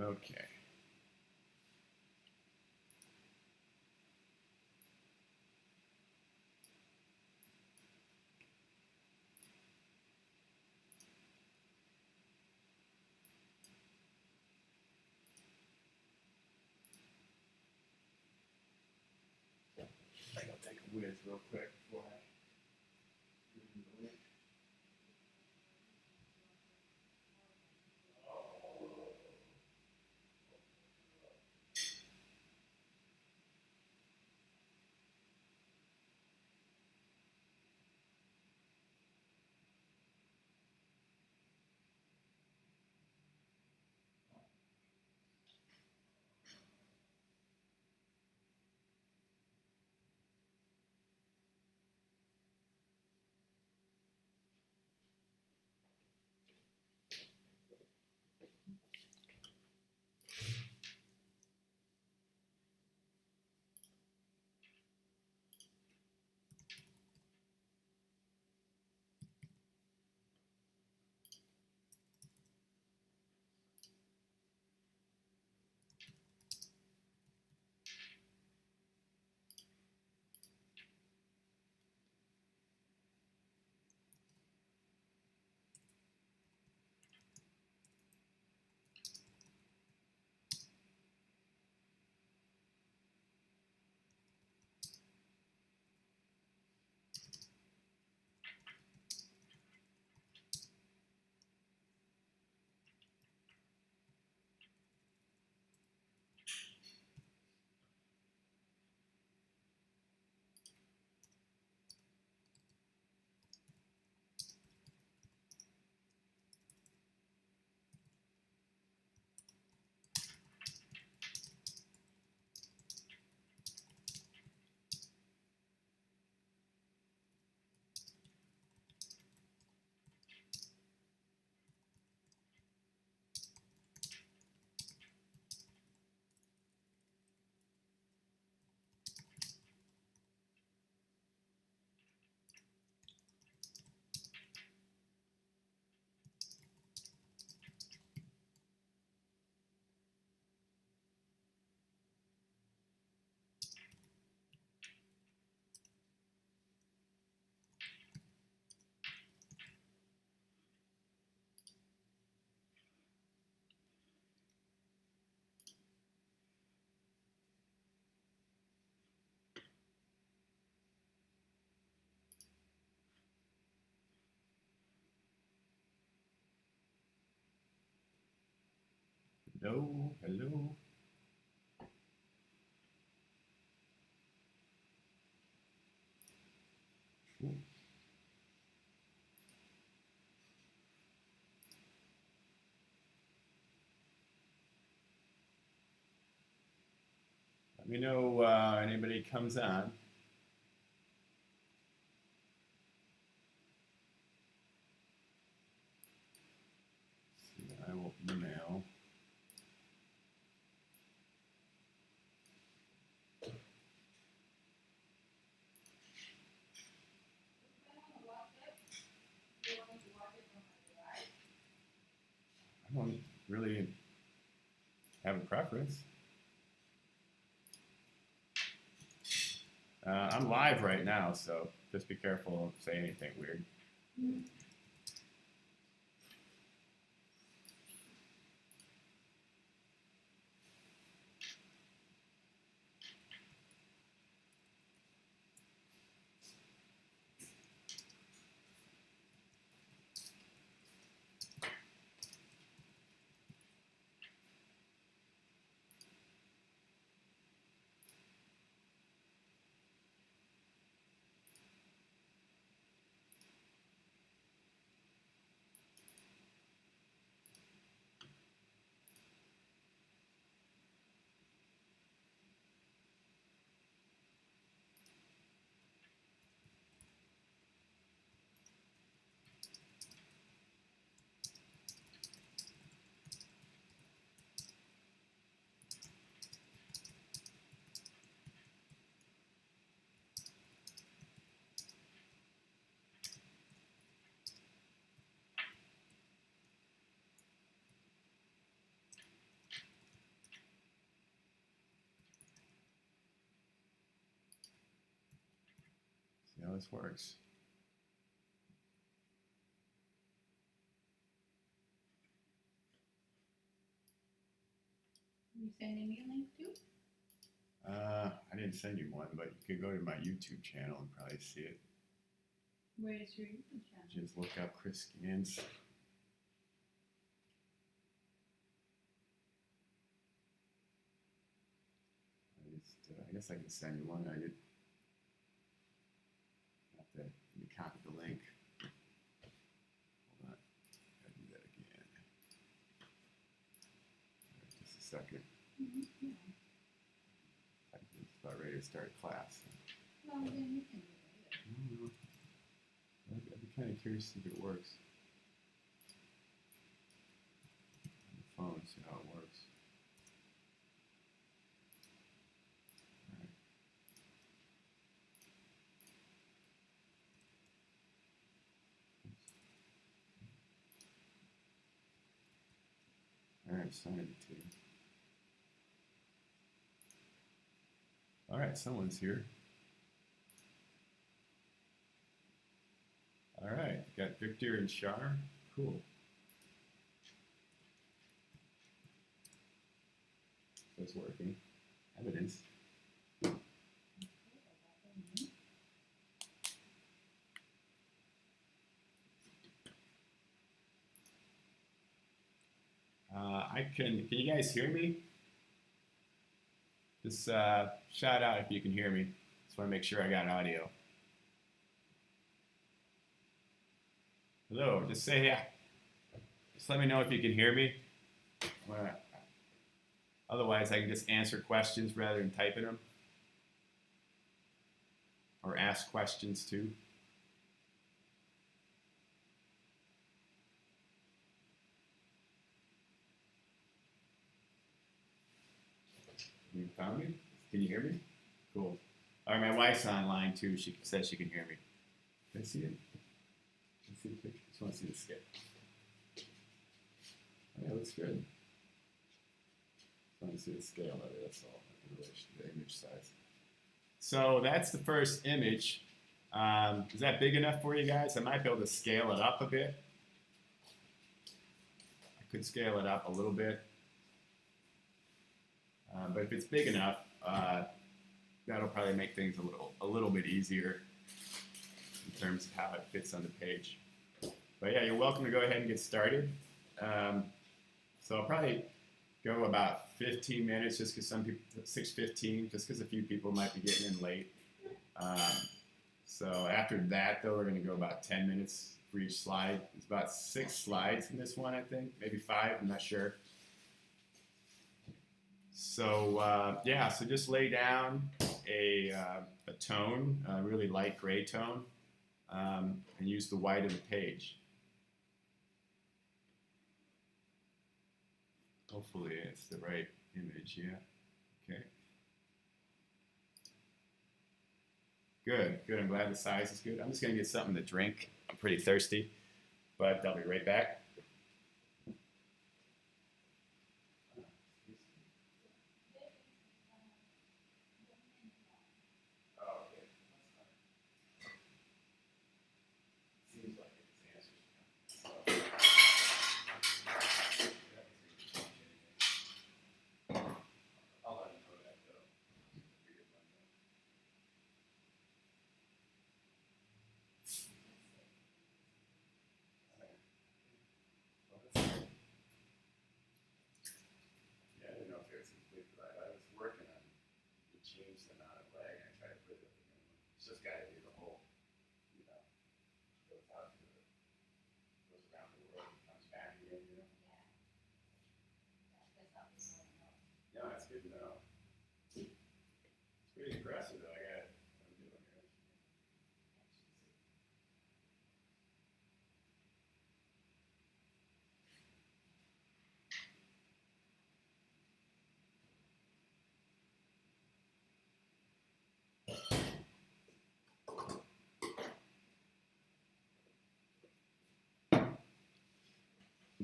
Okay. I gotta take a whiz real quick before I. Hello, hello. Ooh. Let me know anybody comes on. I will email. I don't really have a preference. I'm live right now, so just be careful, don't say anything weird. how this works. You sending me a link too? I didn't send you one, but you could go to my YouTube channel and probably see it. Where's your YouTube channel? Just look up Chris Gans. I guess I can send you one. I did. Have to copy the link. Hold on. Gotta do that again. All right, just a second. Mm-hmm. I'm just about ready to start class. Well, then you can do it later. I'd be kind of curious if it works. On the phone, see how it works. All right, send it to you. All right, someone's here. All right, got Victor and Shar. Cool. So it's working. Evidence. Can you guys hear me? Just shout out if you can hear me. Just want to make sure I got audio. Hello, just say yeah. Just let me know if you can hear me. Otherwise, I can just answer questions rather than typing them. Or ask questions too. You found me? Can you hear me? Cool. All right, my wife's online too. She says she can hear me. Can I see it? Let's see the picture. Just want to see the scale. Oh, yeah, it looks good. Just want to see the scale of it, that's all. The image size. So that's the first image. Is that big enough for you guys? I might be able to scale it up a bit. I could scale it up a little bit. But if it's big enough, that'll probably make things a little bit easier in terms of how it fits on the page. But yeah, you're welcome to go ahead and get started. So I'll probably go about 15 minutes, just because some people 6:15, just because a few people might be getting in late. So after that, though, we're going to go about 10 minutes for each slide. It's about 6 slides in this one, I think, maybe 5. I'm not sure. So yeah, so just lay down a tone, a really light gray tone, and use the white of the page. Hopefully it's the right image, yeah. Okay. Good, good. I'm glad the size is good. I'm just gonna get something to drink. I'm pretty thirsty, but I'll be right back. Pretty impressive, though. I got it. I'm doing here.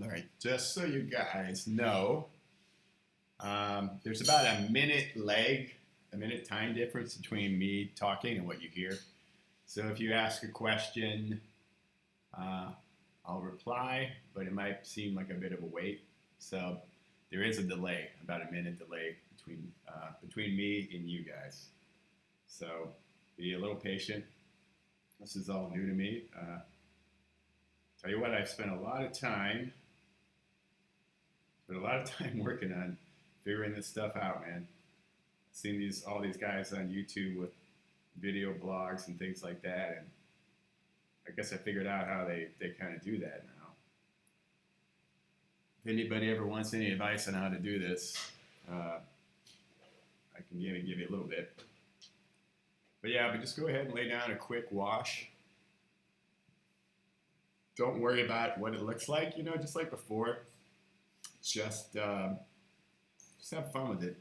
All right, just so you guys know, there's about a minute time difference between me talking and what you hear. So if you ask a question, I'll reply, but it might seem like a bit of a wait. So there is a delay, about a minute delay between me and you guys. So be a little patient. This is all new to me. Tell you what, I've spent a lot of time working on figuring this stuff out, man. I've seen all these guys on YouTube with video blogs and things like that, and I guess I figured out how they kind of do that now. If anybody ever wants any advice on how to do this, I can maybe give you a little bit. But yeah, but just go ahead and lay down a quick wash. Don't worry about what it looks like, just like before. Just have fun with it.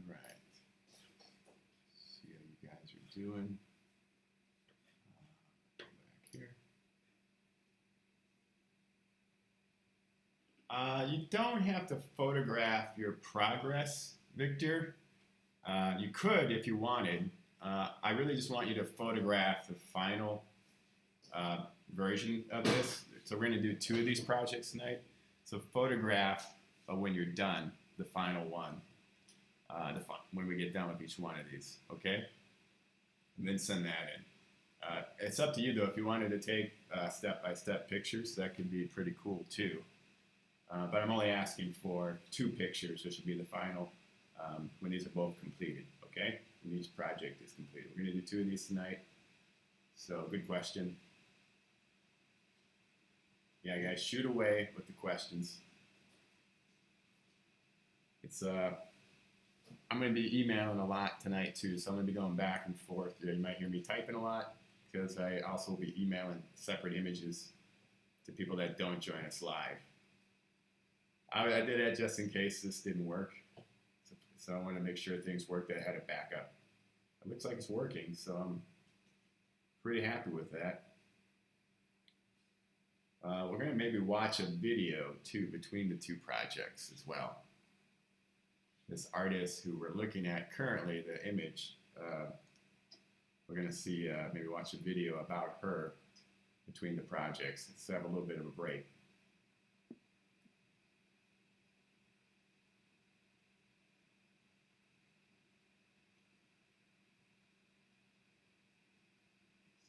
All right. See how you guys are doing. Go back here. You don't have to photograph your progress, Victor. You could if you wanted. I really just want you to photograph the final version of this. So we're going to do 2 of these projects tonight. So photograph when you're done, the final one, when we get done with each one of these, okay? And then send that in. It's up to you, though. If you wanted to take step-by-step pictures, that could be pretty cool, too. But I'm only asking for 2 pictures, which would be the final when these are both completed, okay? When each project is completed. We're going to do 2 of these tonight. So, good question. Yeah, guys, shoot away with the questions. I'm going to be emailing a lot tonight, too, so I'm going to be going back and forth. You might hear me typing a lot, because I also will be emailing separate images to people that don't join us live. I did that just in case this didn't work. So I want to make sure things worked. I had a backup. It looks like it's working, so I'm pretty happy with that. We're going to maybe watch a video, too, between the 2 projects as well. This artist who we're looking at currently, the image, we're going to see, maybe watch a video about her between the projects. Let's have a little bit of a break.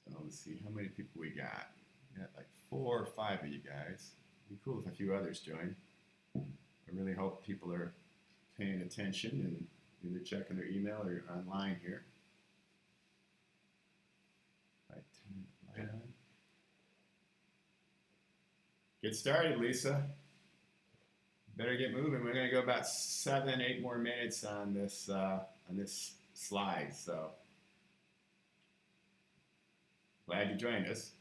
So let's see how many people we got. We got like 4 or 5 of you guys. It'd be cool if a few others join. I really hope people are paying attention and either checking their email or online here. Right, turn the light on. Get started, Lisa. Better get moving. We're going to go about 7, 8 more minutes on this slide. So glad you joined us.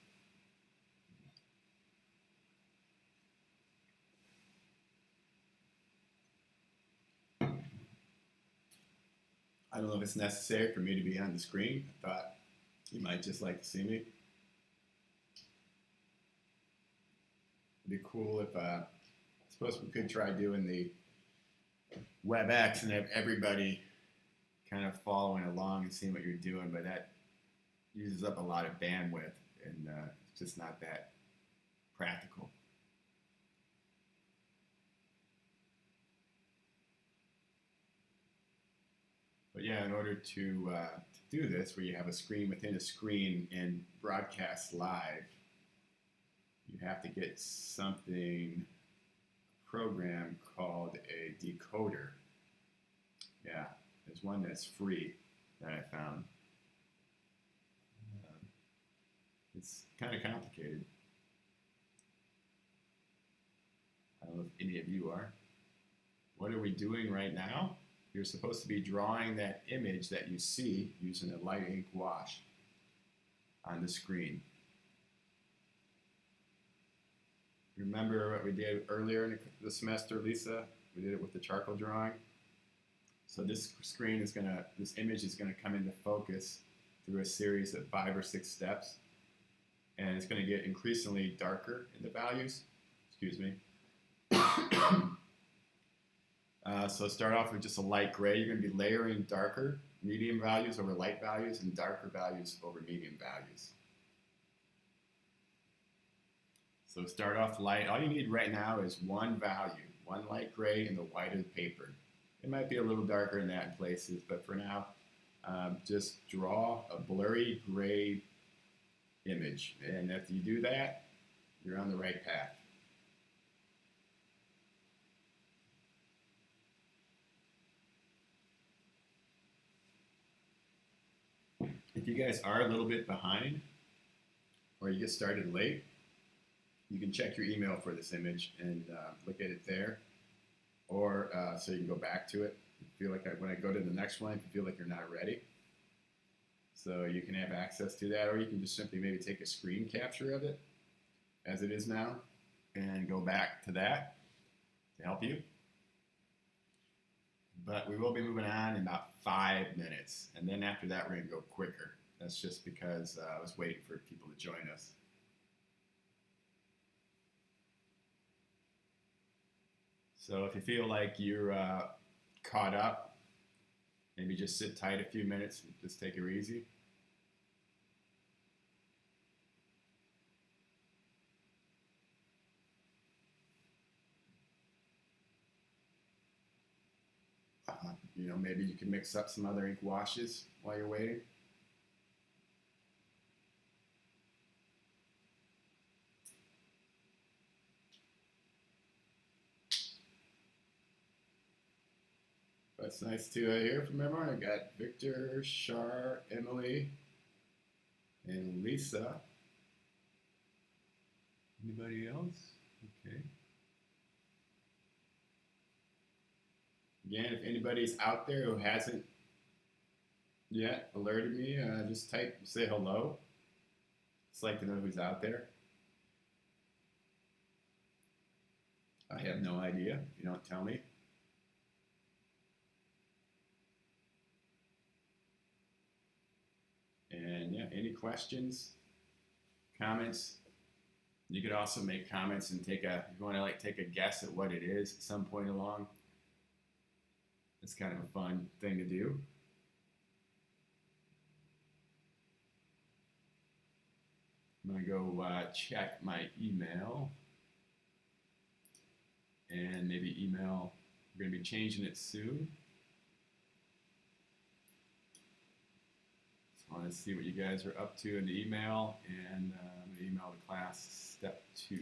I don't know if it's necessary for me to be on the screen. I thought you might just like to see me. It'd be cool if, I suppose we could try doing the WebEx and have everybody kind of following along and seeing what you're doing, but that uses up a lot of bandwidth, and it's just not that practical. But yeah, in order to do this, where you have a screen within a screen and broadcast live, you have to get something, a program called a decoder. Yeah, there's one that's free that I found. It's kind of complicated. I don't know if any of you are. What are we doing right now? You're supposed to be drawing that image that you see using a light ink wash on the screen. Remember what we did earlier in the semester, Lisa? We did it with the charcoal drawing. So this screen is gonna, this image is gonna come into focus through a series of 5 or 6 steps, and it's gonna get increasingly darker in the values. Excuse me. So start off with just a light gray. You're going to be layering darker medium values over light values and darker values over medium values. So start off light. All you need right now is one value, one light gray in the white of the paper. It might be a little darker than that in places, but for now, just draw a blurry gray image. And if you do that, you're on the right path. If you guys are a little bit behind, or you get started late, you can check your email for this image and look at it there, or so you can go back to it. You feel like when I go to the next one, if you feel like you're not ready, so you can have access to that, or you can just simply maybe take a screen capture of it as it is now and go back to that to help you. But we will be moving on in about 5 minutes, and then after that we're going to go quicker. That's just because I was waiting for people to join us. So if you feel like you're caught up, maybe just sit tight a few minutes and just take it easy. You know, maybe you can mix up some other ink washes while you're waiting. But it's nice to hear from everyone. I got Victor, Shar, Emily, and Lisa. Anybody else? Okay. Again, if anybody's out there who hasn't yet alerted me, just say hello. Just like to know who's out there. I have no idea if you don't tell me. And yeah, any questions, comments? You could also make comments and if you want to take a guess at what it is at some point along. It's kind of a fun thing to do. I'm going to go check my email. And maybe email, we're going to be changing it soon. So I want to see what you guys are up to in the email. And I'm going to email the class step 2.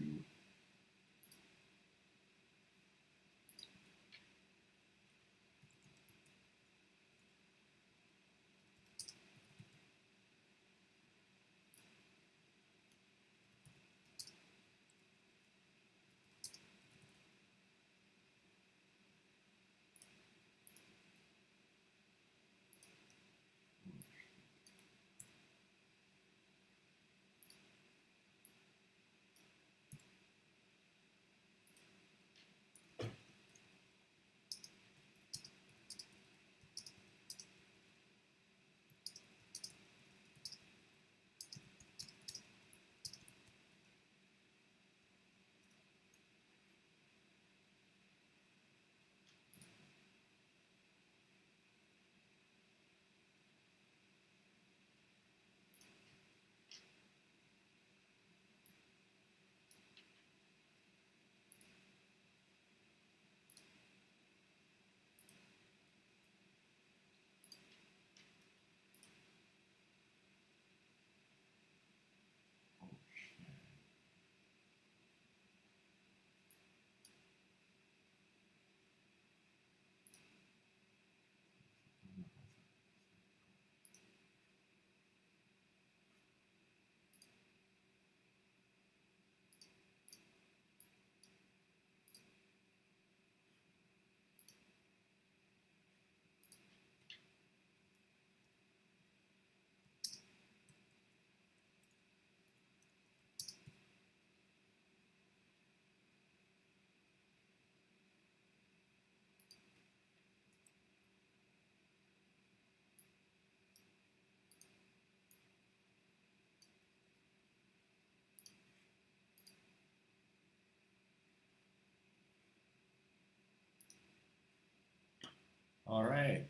All right,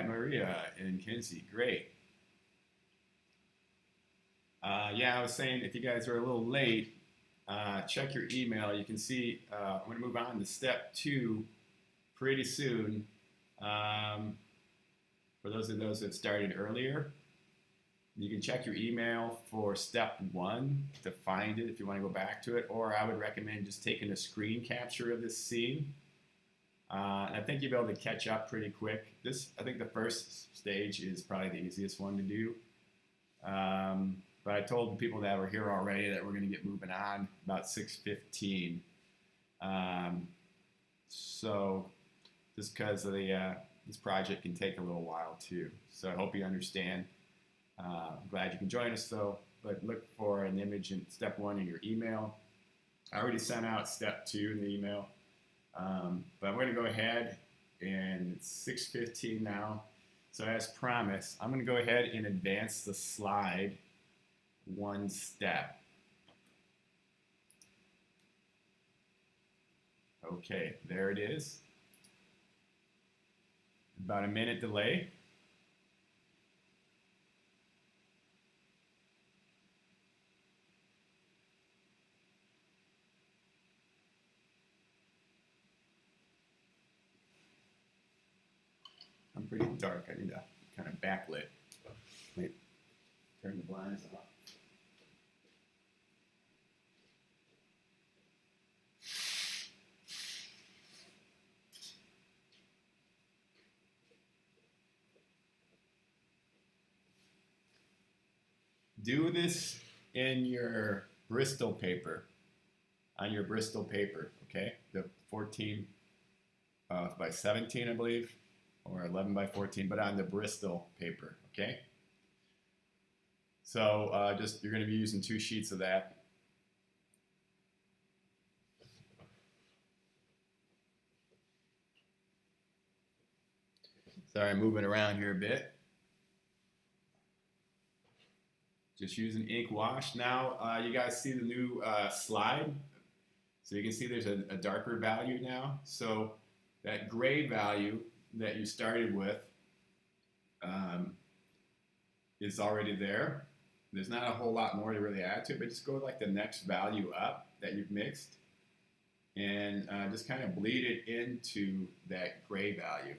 Maria and Kinsey, great. Yeah, I was saying if you guys are a little late, check your email. You can see I'm going to move on to step 2 pretty soon. For those that started earlier, you can check your email for step 1 to find it if you want to go back to it, or I would recommend just taking a screen capture of this scene. I think you'll be able to catch up pretty quick. I think the first stage is probably the easiest one to do. But I told the people that were here already that we're going to get moving on about 6:15. So just because of this project can take a little while too. So I hope you understand. I'm glad you can join us though. But look for an image in step 1 in your email. I already sent out step 2 in the email. But I'm going to go ahead, and it's 6:15 now. So as promised, I'm going to go ahead and advance the slide 1 step. Okay, there it is. About a minute delay. I'm pretty dark. I need to kind of backlit. Wait, turn the blinds off. Do this in your Bristol paper, on your Bristol paper, okay? The 14 by 17, I believe, or 11 by 14, but on the Bristol paper, okay? So you're going to be using 2 sheets of that. Sorry, I'm moving around here a bit. Just using ink wash. Now, you guys see the new slide? So you can see there's a darker value now. So that gray value that you started with is already there. There's not a whole lot more to really add to it, but just go like the next value up that you've mixed and just kind of bleed it into that gray value.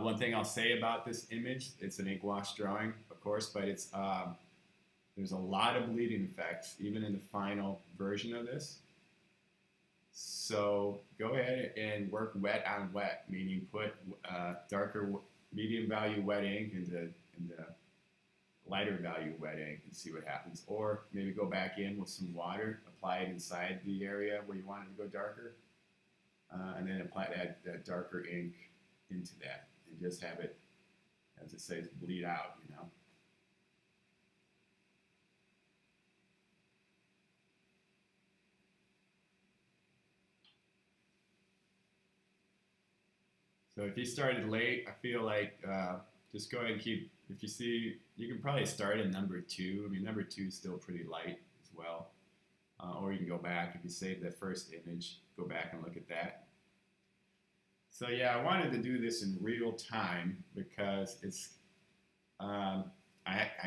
One thing I'll say about this image, it's an ink wash drawing, of course, but it's there's a lot of bleeding effects, even in the final version of this. So go ahead and work wet on wet, meaning put darker, medium value wet ink into lighter value wet ink and see what happens. Or maybe go back in with some water, apply it inside the area where you want it to go darker, and then apply that darker ink into that, and just have it, as it says, bleed out, you know. So if you started late, I feel like just go ahead and keep, if you see, you can probably start at number 2. I mean, number 2 is still pretty light as well. Or you can go back, if you save that first image, go back and look at that. So yeah, I wanted to do this in real time because it's, I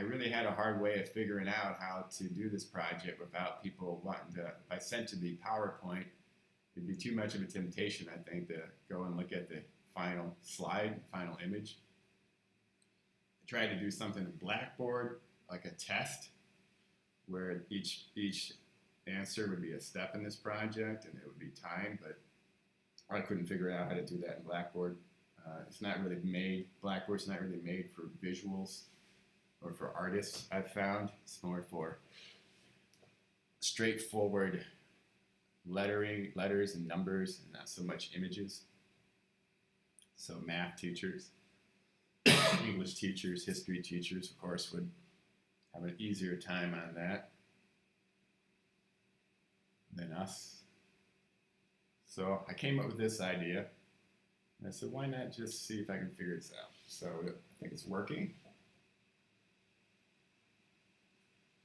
really had a hard way of figuring out how to do this project without people wanting to, if I sent you the PowerPoint, it'd be too much of a temptation, I think, to go and look at the final slide, final image. I tried to do something in Blackboard, like a test, where each answer would be a step in this project, and it would be timed, but I couldn't figure out how to do that in Blackboard. It's not really made, Blackboard's not really made for visuals or for artists, I've found. It's more for straightforward letters and numbers, and not so much images. So math teachers, English teachers, history teachers, of course, would have an easier time on that than us. So I came up with this idea, and I said, why not just see if I can figure this out? So I think it's working.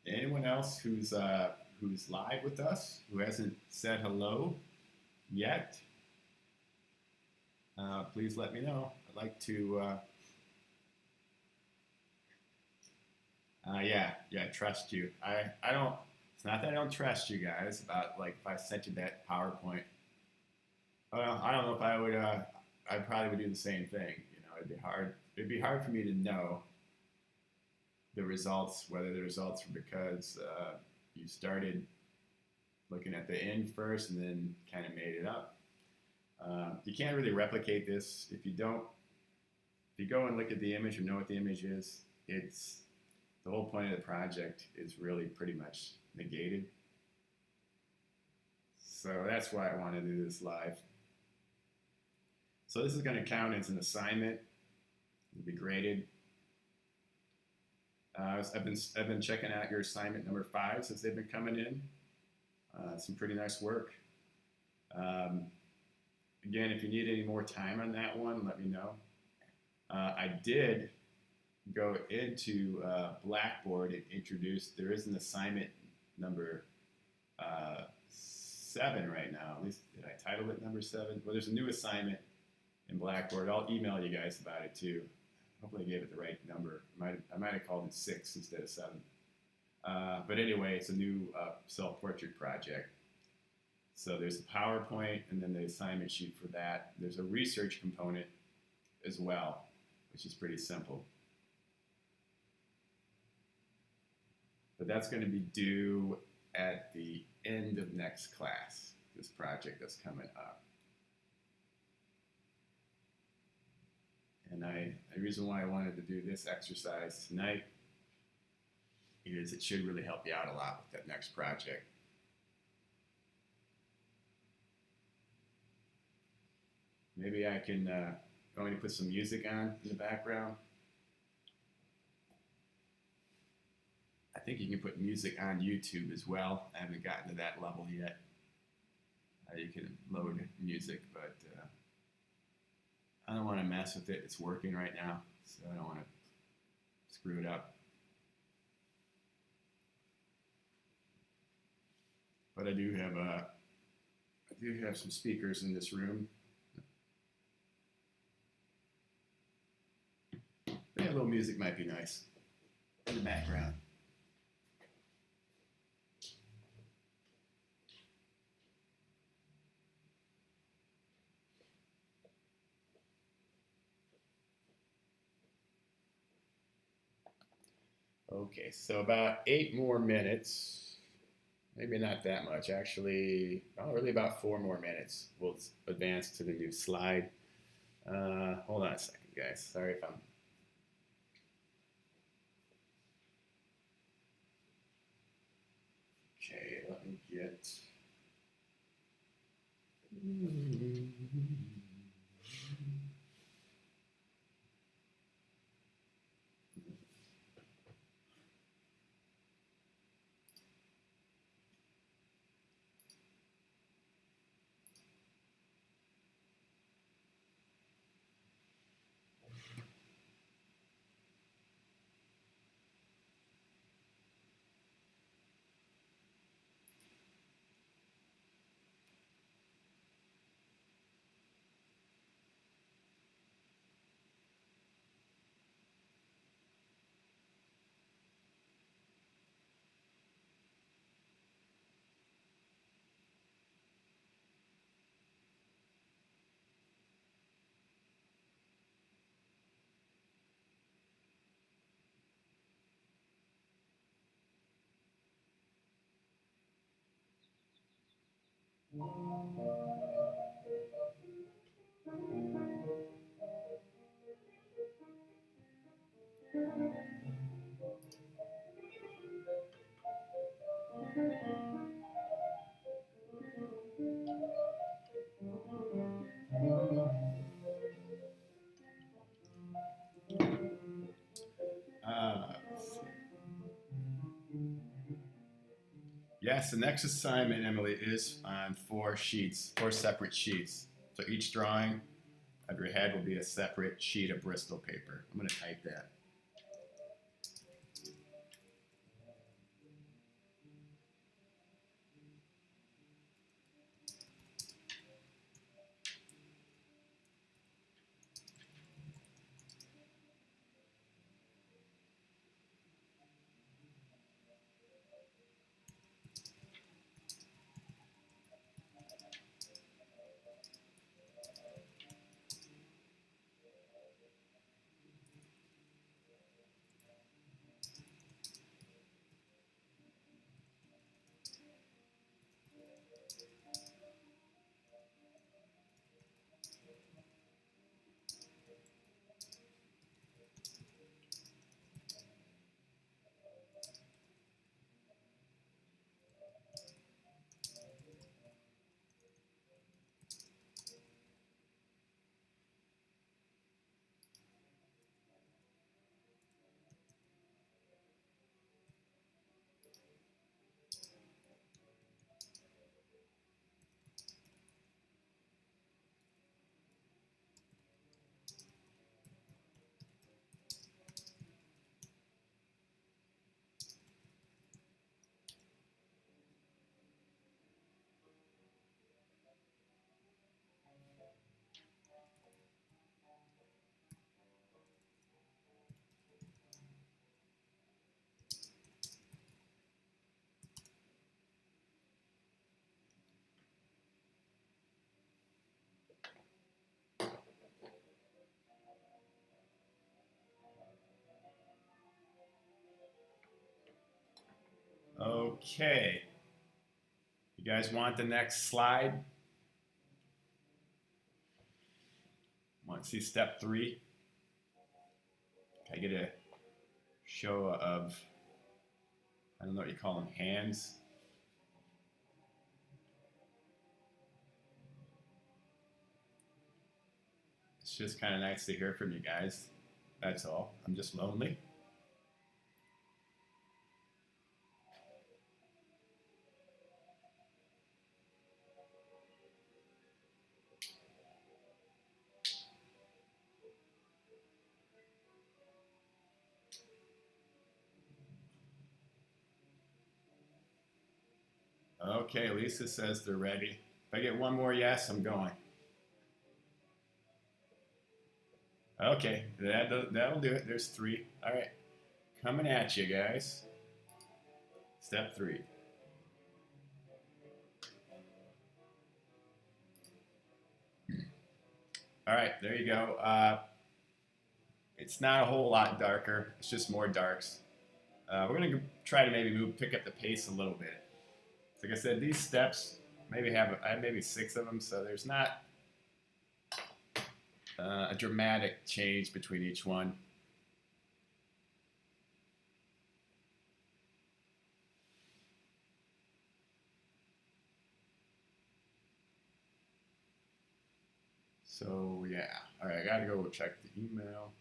Anyone else who's live with us, who hasn't said hello yet, please let me know. like to, trust you. I don't, it's not that I don't trust you guys about like if I sent you that PowerPoint. Well, I don't know if I would, I probably would do the same thing. You know, it'd be hard for me to know the results, whether the results were because you started looking at the end first and then kind of made it up. You can't really replicate this if you don't. If you go and look at the image or know what the image is, it's the whole point of the project is really pretty much negated. So that's why I want to do this live. So this is going to count as an assignment. It'll be graded. I've been checking out your assignment number 5 since they've been coming in. Some pretty nice work. Again, if you need any more time on that one, let me know. I did go into Blackboard and introduce, there is an assignment number 7 right now. At least, did I title it number 7? Well, there's a new assignment in Blackboard. I'll email you guys about it too. Hopefully I gave it the right number. I might have called it 6 instead of 7. But anyway, it's a new self-portrait project. So there's a PowerPoint and then the assignment sheet for that. There's a research component as well, which is pretty simple. But that's going to be due at the end of next class, this project that's coming up. And the reason why I wanted to do this exercise tonight is it should really help you out a lot with that next project. Maybe I can, going to put some music on in the background. I think you can put music on YouTube as well. I haven't gotten to that level yet. You can load music, but I don't want to mess with it. It's working right now, so I don't want to screw it up. But I do have some speakers in this room. Yeah, a little music might be nice in the background. Okay, so about 8 more minutes. Maybe not that much, actually. Oh, really about 4 more minutes. We'll advance to the new slide. Hold on a second, guys. Sorry if I'm... Okay, let me get... Yes, the next assignment, Emily, is on 4 sheets, 4 separate sheets. So each drawing of your head will be a separate sheet of Bristol paper. I'm going to type that. Okay. You guys want the next slide? Want to see step 3? Can I get a show of, I don't know what you call them, hands? It's just kind of nice to hear from you guys. That's all. I'm just lonely. Okay, Lisa says they're ready. If I get one more yes, I'm going. Okay, that'll do it. There's 3. All right, coming at you guys. Step 3. All right, there you go. It's not a whole lot darker. It's just more darks. We're gonna try to maybe pick up the pace a little bit. Like I said, these steps maybe I have maybe 6 of them, so there's not a dramatic change between each one. So yeah, all right, I gotta go check the email.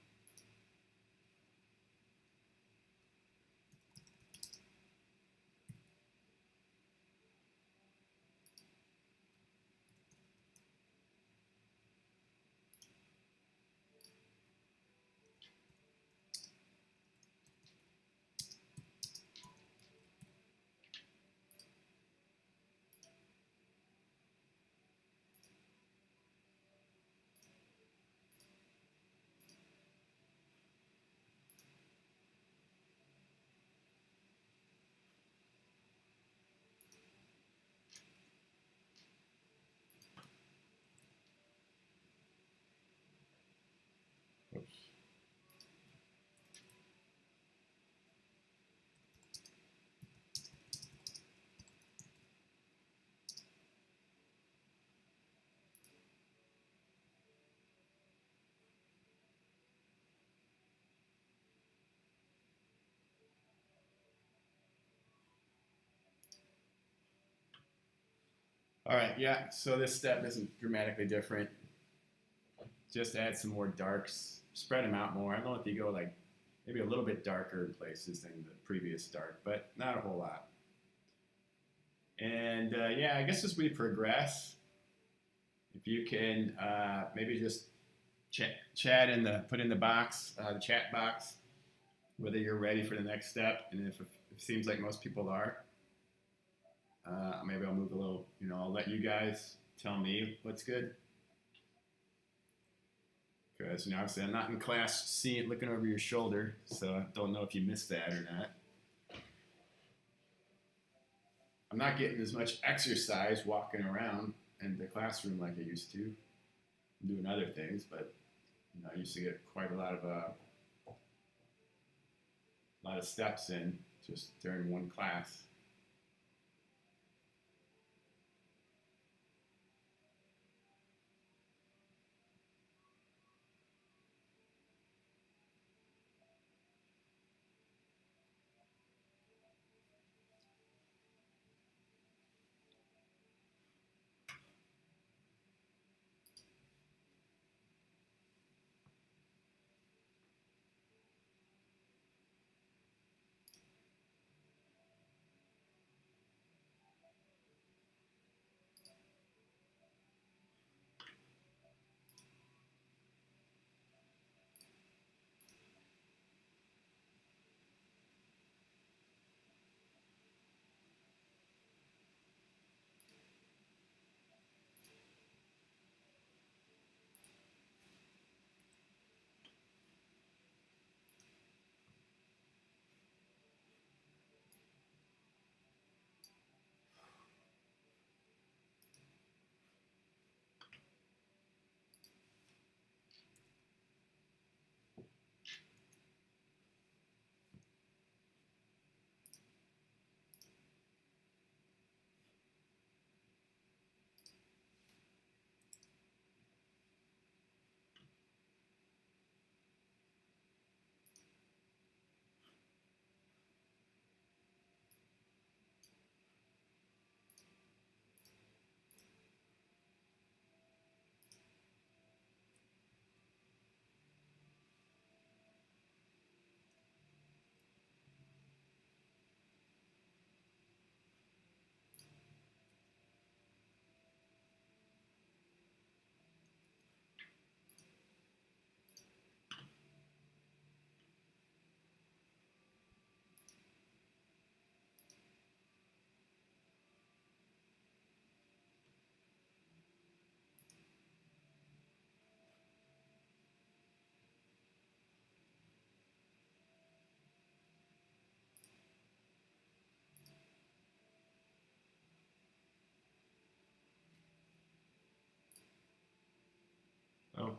Oops. All right, yeah, so this step isn't dramatically different. Just add some more darks, spread them out more. I don't know if you go like maybe a little bit darker in places than the previous dark, but not a whole lot. And yeah, I guess as we progress, if you can maybe just chat in put in the box, the chat box, whether you're ready for the next step, and if it seems like most people are, maybe I'll move a little. I'll let you guys tell me what's good. Because obviously I'm not in class looking over your shoulder, so I don't know if you missed that or not. I'm not getting as much exercise walking around in the classroom like I used to. I'm doing other things, but I used to get quite a lot of steps in just during one class.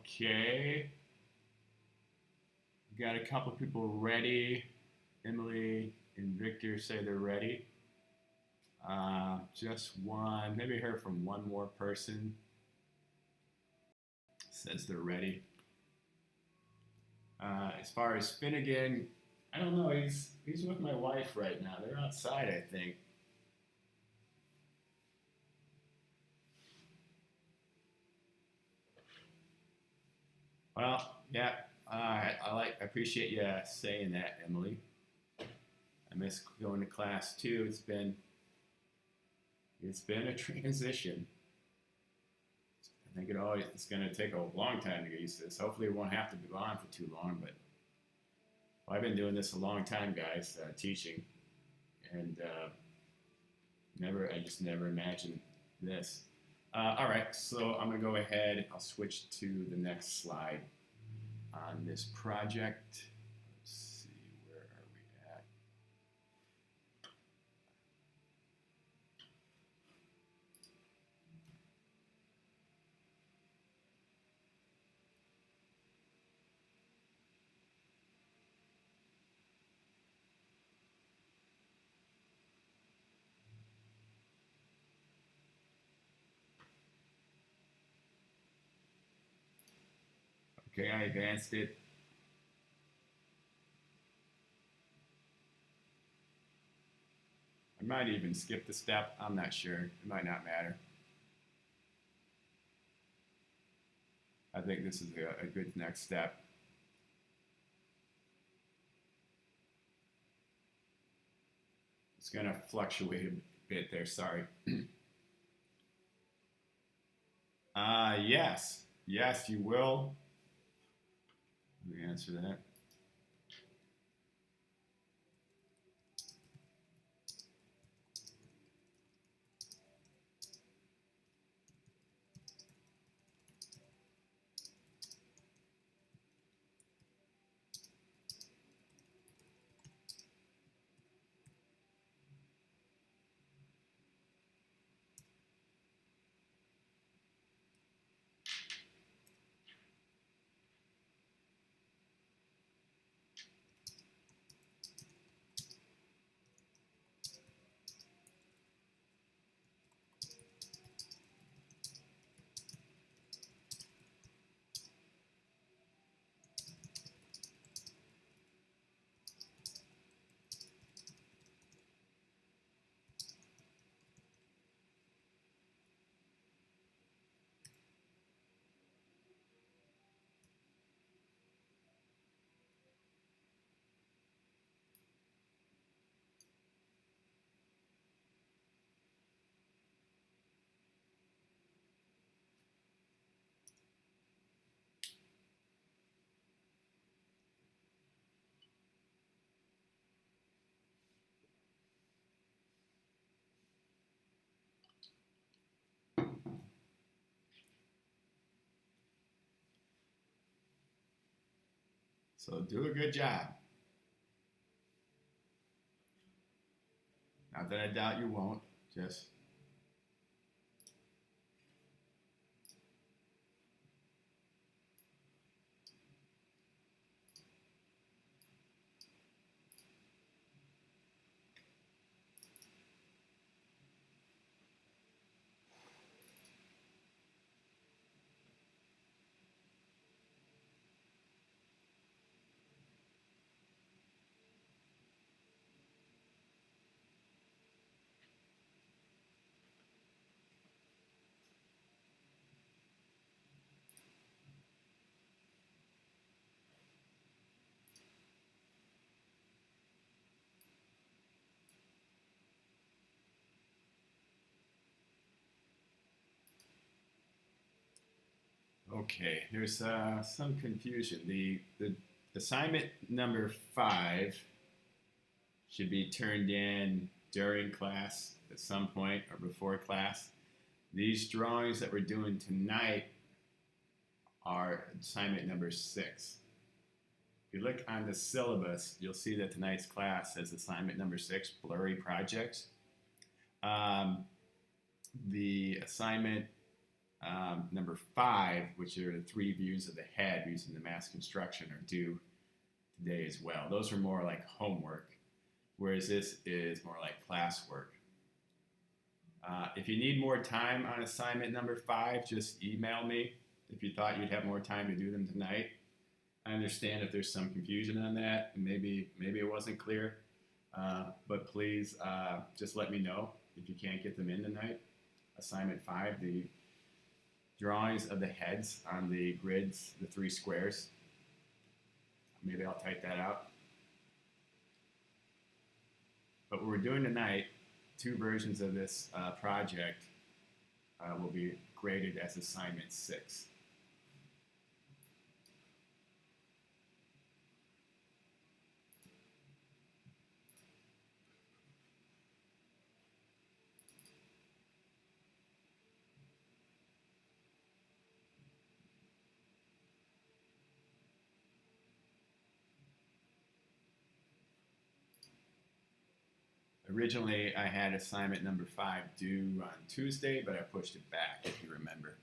Okay. We got a couple people ready. Emily and Victor say they're ready. Just one, maybe heard from one more person. Says they're ready. As far as Finnegan, I don't know. He's with my wife right now. They're outside, I think. Well, yeah. I appreciate you saying that, Emily. I miss going to class too. It's been a transition. I think it's going to take a long time to get used to this. Hopefully, it won't have to go on for too long. But I've been doing this a long time, guys, teaching, and I just never imagined this. All right, so I'm going to go ahead. I'll switch to the next slide on this project. Let's see, where are we at? Okay, I advanced it. I might even skip the step. I'm not sure. It might not matter. I think this is a good next step. It's going to fluctuate a bit there. Sorry. Yes. Yes, you will. Let me answer that. So do a good job. Not that I doubt you won't. Just okay. There's some confusion. The assignment number 5 should be turned in during class at some point or before class. These drawings that we're doing tonight are assignment number 6. If you look on the syllabus, you'll see that tonight's class says assignment number 6, blurry projects. The assignment Number 5, which are the 3 views of the head using the mass construction, are due today as well. Those are more like homework, whereas this is more like classwork. If you need more time on assignment number 5, just email me if you thought you'd have more time to do them tonight. I understand if there's some confusion on that, and maybe it wasn't clear, but please just let me know if you can't get them in tonight. Assignment 5, the drawings of the heads on the grids, the 3 squares. Maybe I'll type that out. But what we're doing tonight, 2 versions of this project will be graded as assignment 6. Originally, I had assignment number 5 due on Tuesday, but I pushed it back, if you remember.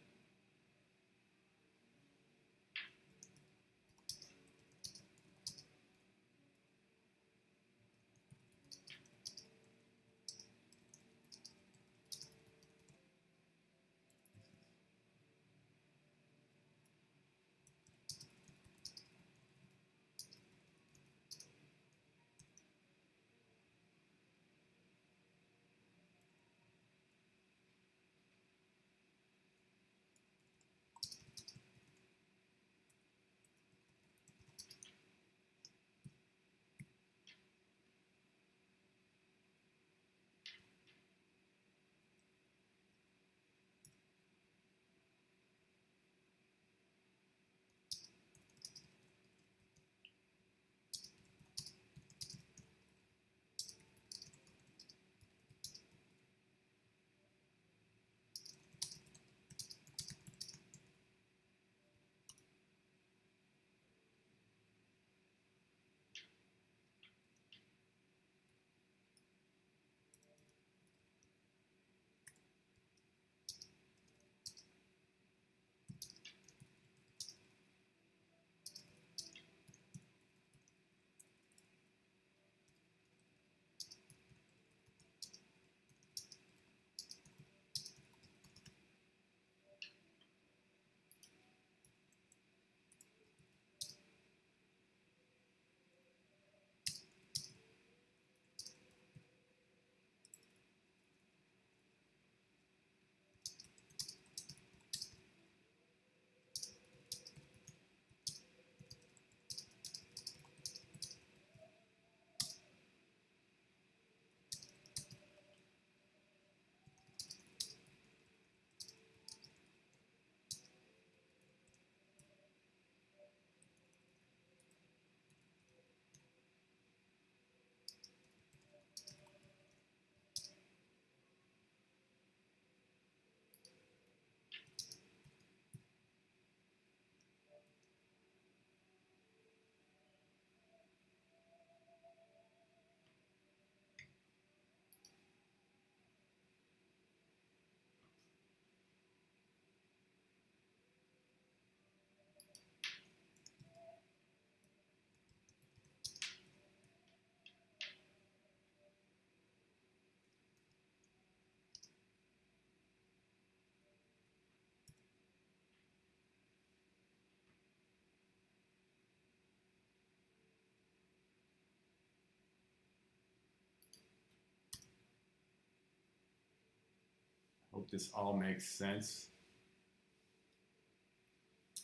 Hope this all makes sense.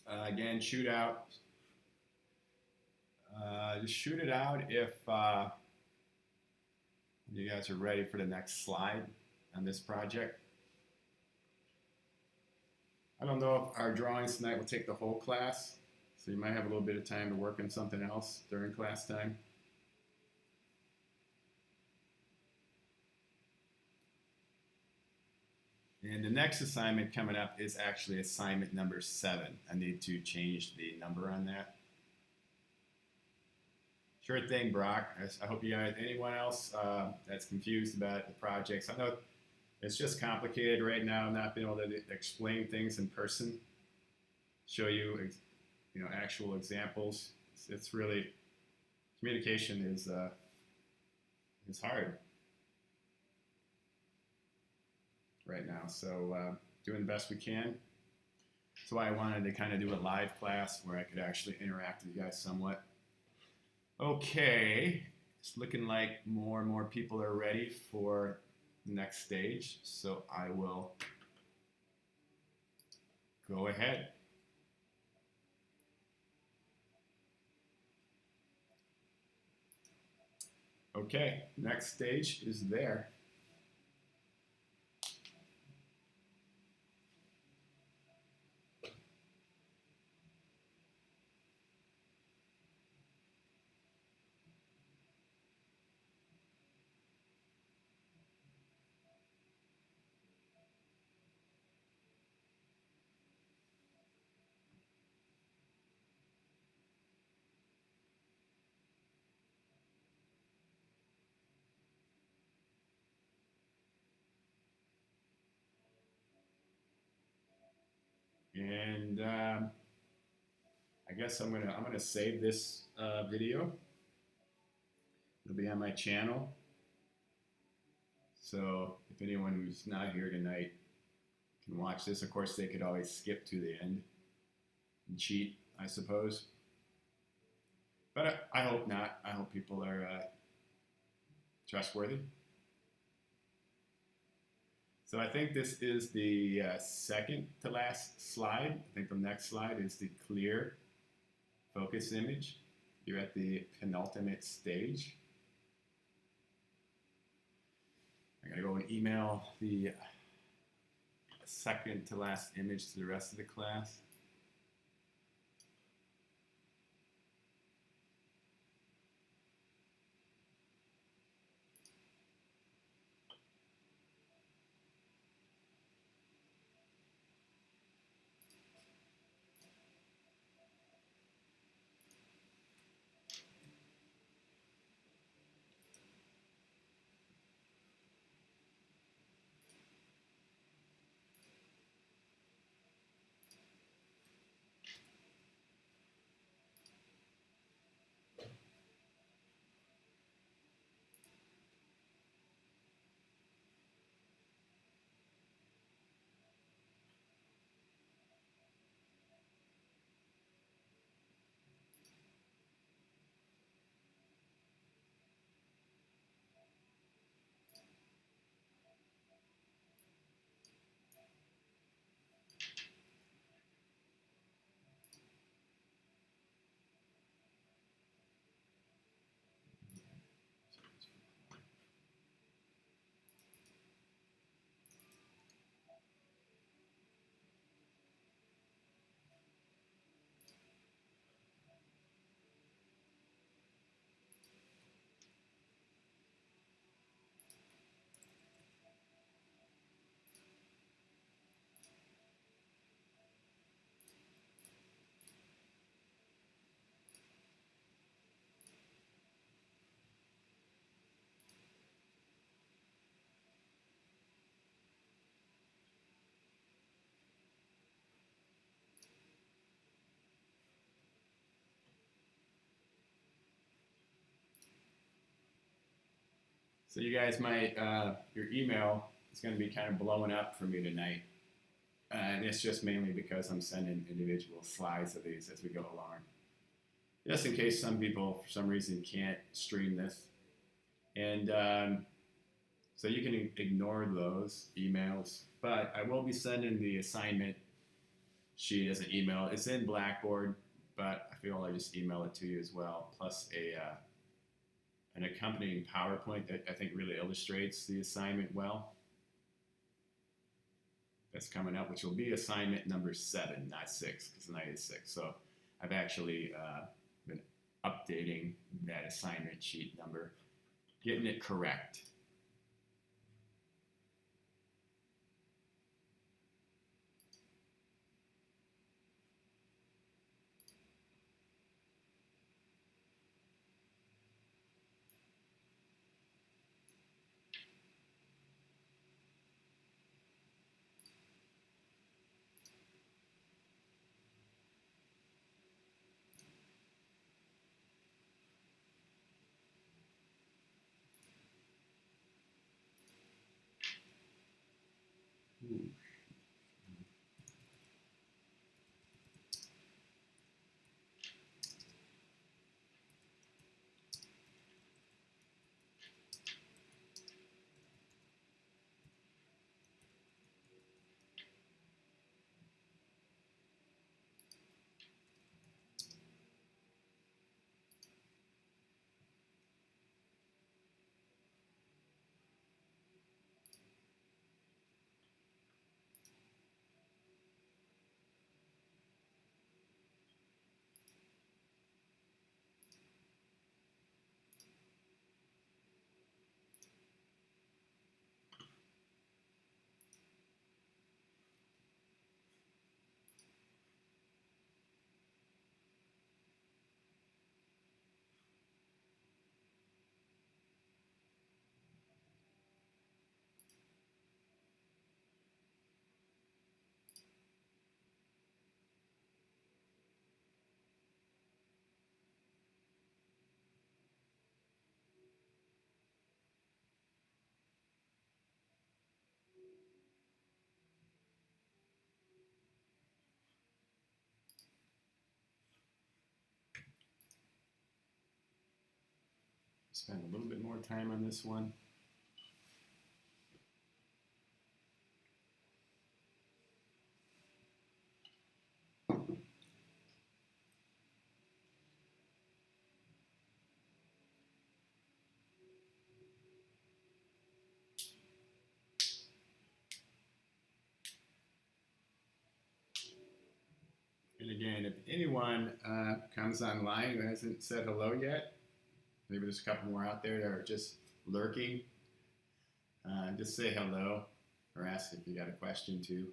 Again, shoot out. Just shoot it out if you guys are ready for the next slide on this project. I don't know if our drawings tonight will take the whole class, so you might have a little bit of time to work on something else during class time. And the next assignment coming up is actually assignment number 7. I need to change the number on that. Sure thing, Brock. I hope you guys, anyone else that's confused about the projects. I know It's just complicated right now, not being able to explain things in person, show you, actual examples. It's really communication is hard right now. So doing the best we can. That's why I wanted to kind of do a live class where I could actually interact with you guys somewhat. Okay, it's looking like more and more people are ready for the next stage, so I will go ahead. Okay, next stage is there. And I guess I'm gonna save this video. It'll be on my channel. So if anyone who's not here tonight can watch this, of course they could always skip to the end and cheat, I suppose. But I hope not. I hope people are trustworthy. So I think this is the second to last slide. I think the next slide is the clear focus image. You're at the penultimate stage. I'm gonna go and email the second to last image to the rest of the class. So you guys might, your email is going to be kind of blowing up for me tonight. And it's just mainly because I'm sending individual slides of these as we go along. Just in case some people, for some reason, can't stream this. And so you can ignore those emails. But I will be sending the assignment sheet as an email. It's in Blackboard, but I feel I'll just email it to you as well, plus an accompanying PowerPoint that I think really illustrates the assignment well. That's coming up, which will be assignment number 7, not 6, because tonight is 6. So I've actually been updating that assignment sheet number, getting it correct. spend a little bit more time on this one. And again, if anyone comes online who hasn't said hello yet, maybe there's a couple more out there that are just lurking, just say hello or ask if you got a question too.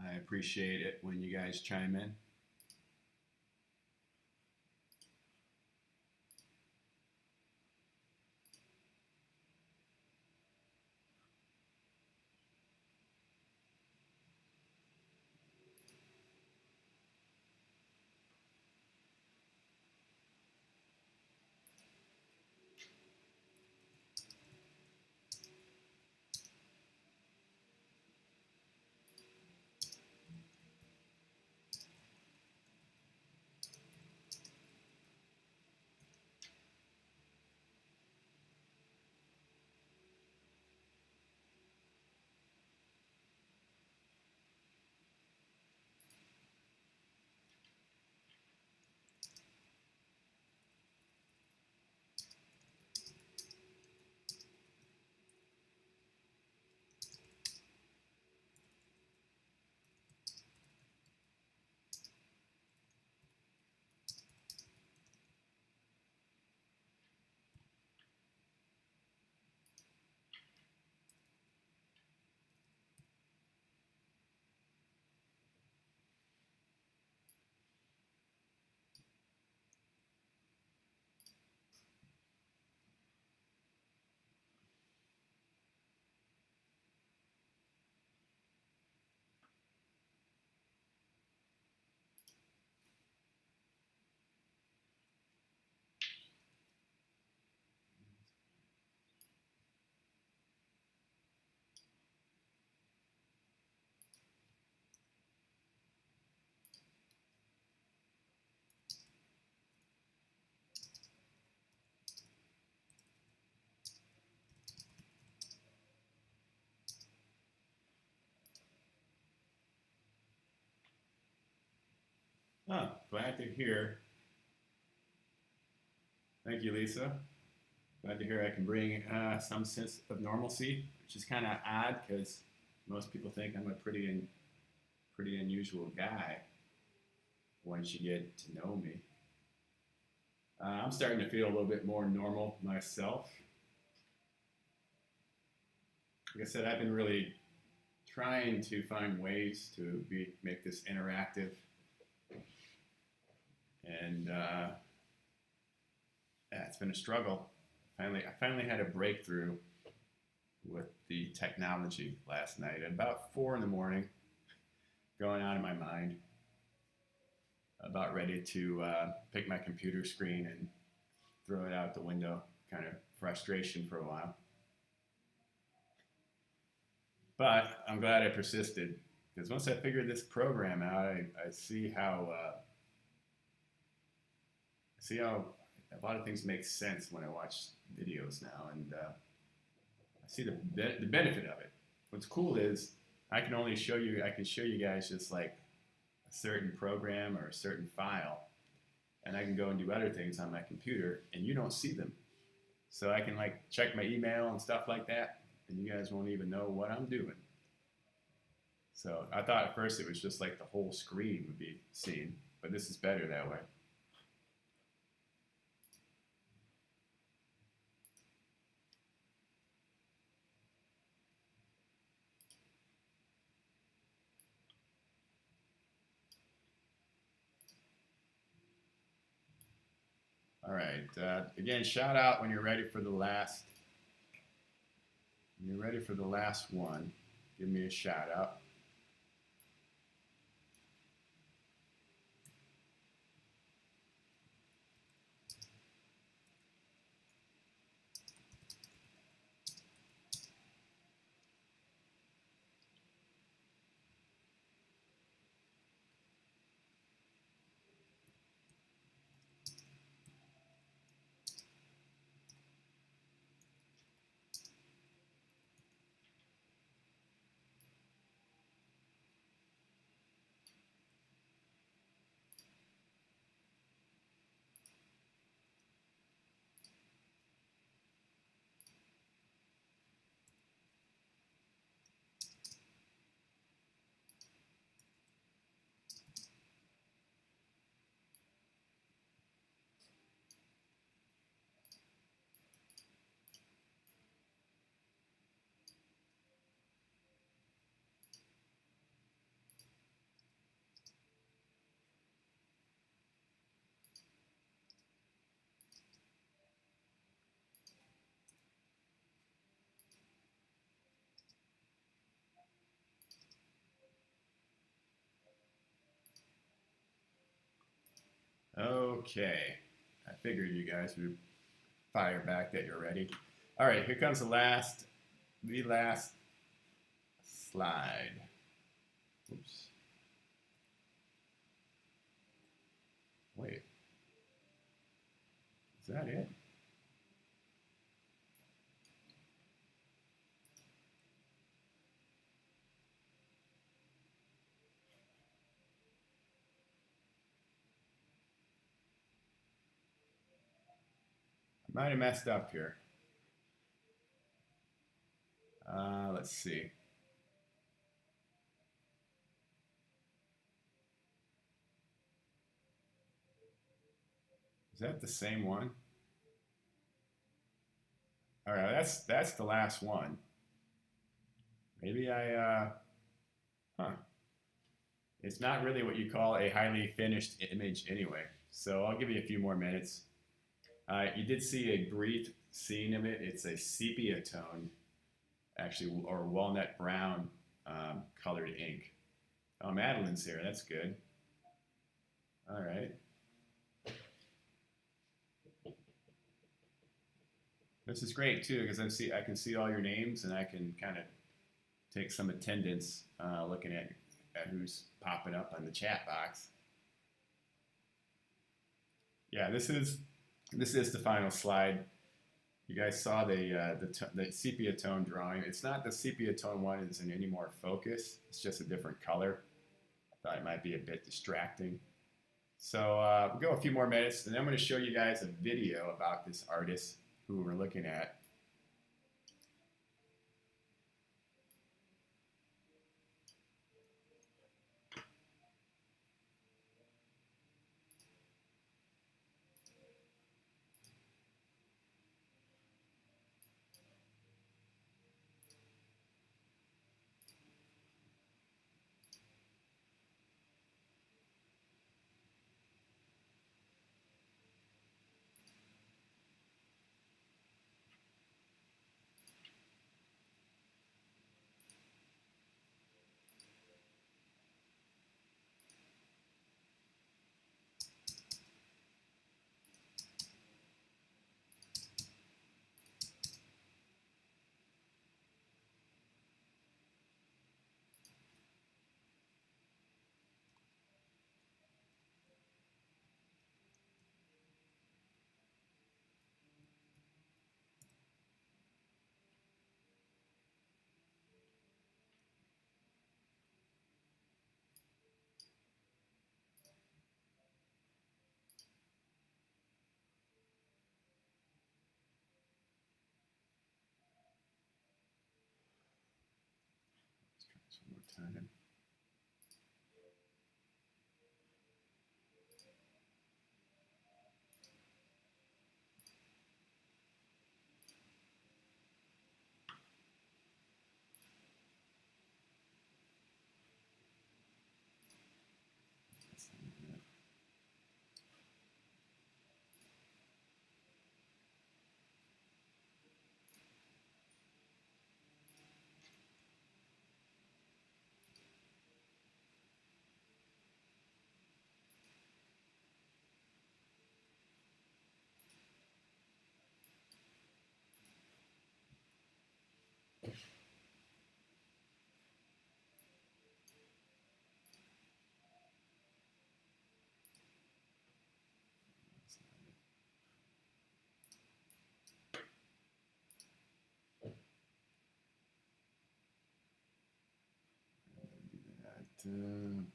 I appreciate it when you guys chime in. Oh, glad to hear. Thank you, Lisa. Glad to hear I can bring some sense of normalcy, which is kind of odd because most people think I'm a pretty unusual guy once you get to know me. I'm starting to feel a little bit more normal myself. Like I said, I've been really trying to find ways to make this interactive. And yeah, it's been a struggle. I finally had a breakthrough with the technology last night at about 4 in the morning, going on in my mind, about ready to pick my computer screen and throw it out the window, kind of frustration for a while. But I'm glad I persisted, because once I figured this program out, I see how a lot of things make sense when I watch videos now, and I see the benefit of it. What's cool is I can show you guys just like a certain program or a certain file, and I can go and do other things on my computer, and you don't see them. So I can like check my email and stuff like that, and you guys won't even know what I'm doing. So I thought at first it was just like the whole screen would be seen, but this is better that way. All right. Again, shout out when you're ready for the last. When you're ready for the last one, give me a shout out. Okay, I figured you guys would fire back that you're ready. All right, here comes the last slide. Oops. Wait, is that it? I might have messed up here. Let's see. Is that the same one? All right, that's the last one. Maybe huh. It's not really what you call a highly finished image anyway. So I'll give you a few more minutes. You did see a brief scene of it. It's a sepia tone, actually, or walnut brown colored ink. Oh, Madeline's here. That's good. All right. This is great too because I can see all your names and I can kind of take some attendance looking at who's popping up on the chat box. Yeah, this is the final slide. You guys saw the sepia tone drawing. It's not the sepia tone one is in any more focus. It's just a different color. I thought it might be a bit distracting. So we'll go a few more minutes, and then I'm going to show you guys a video about this artist who we're looking at. Let's try this one more time. That,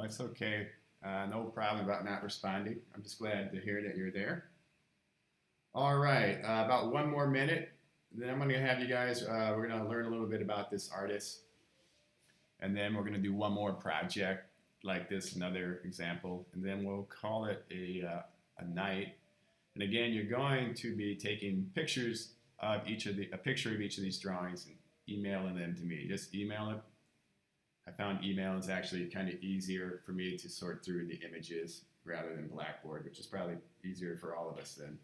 it's okay. No problem about not responding. I'm just glad to hear that you're there. All right, about one more minute. Then I'm going to have you guys, we're going to learn a little bit about this artist. And then we're going to do one more project like this, another example. And then we'll call it a night. And again, you're going to be taking pictures of a picture of each of these drawings and emailing them to me. Just email it. I found email is actually kind of easier for me to sort through the images rather than Blackboard, which is probably easier for all of us then.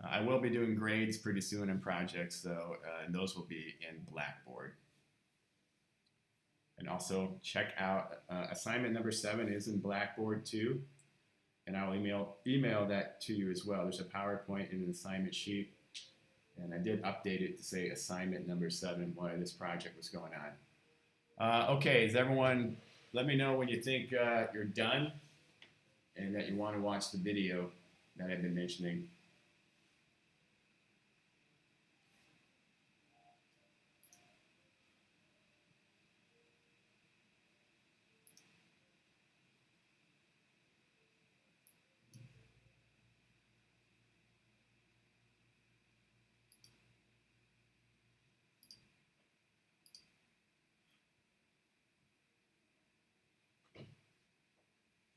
I will be doing grades pretty soon in projects, though, and those will be in Blackboard. And also check out assignment number 7 is in Blackboard too, and I'll email that to you as well. There's a PowerPoint in an assignment sheet, and I did update it to say assignment number 7 while this project was going on. Okay, is everyone? Let me know when you think you're done, and that you want to watch the video that I've been mentioning.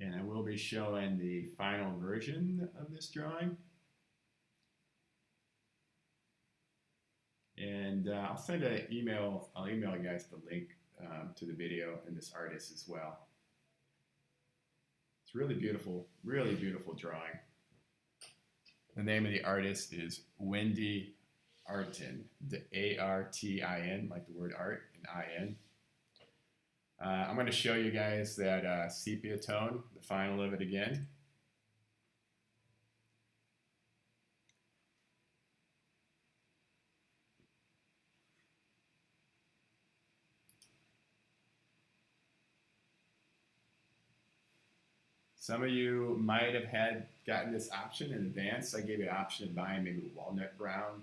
And I will be showing the final version of this drawing. And I'll send an email, I'll email you guys the link to the video and this artist as well. It's really beautiful drawing. The name of the artist is Wendy Artin, the A-R-T-I-N, like the word art, and I-N. I'm going to show you guys that sepia tone, the final of it again. Some of you might have gotten this option in advance. I gave you an option of buying maybe walnut brown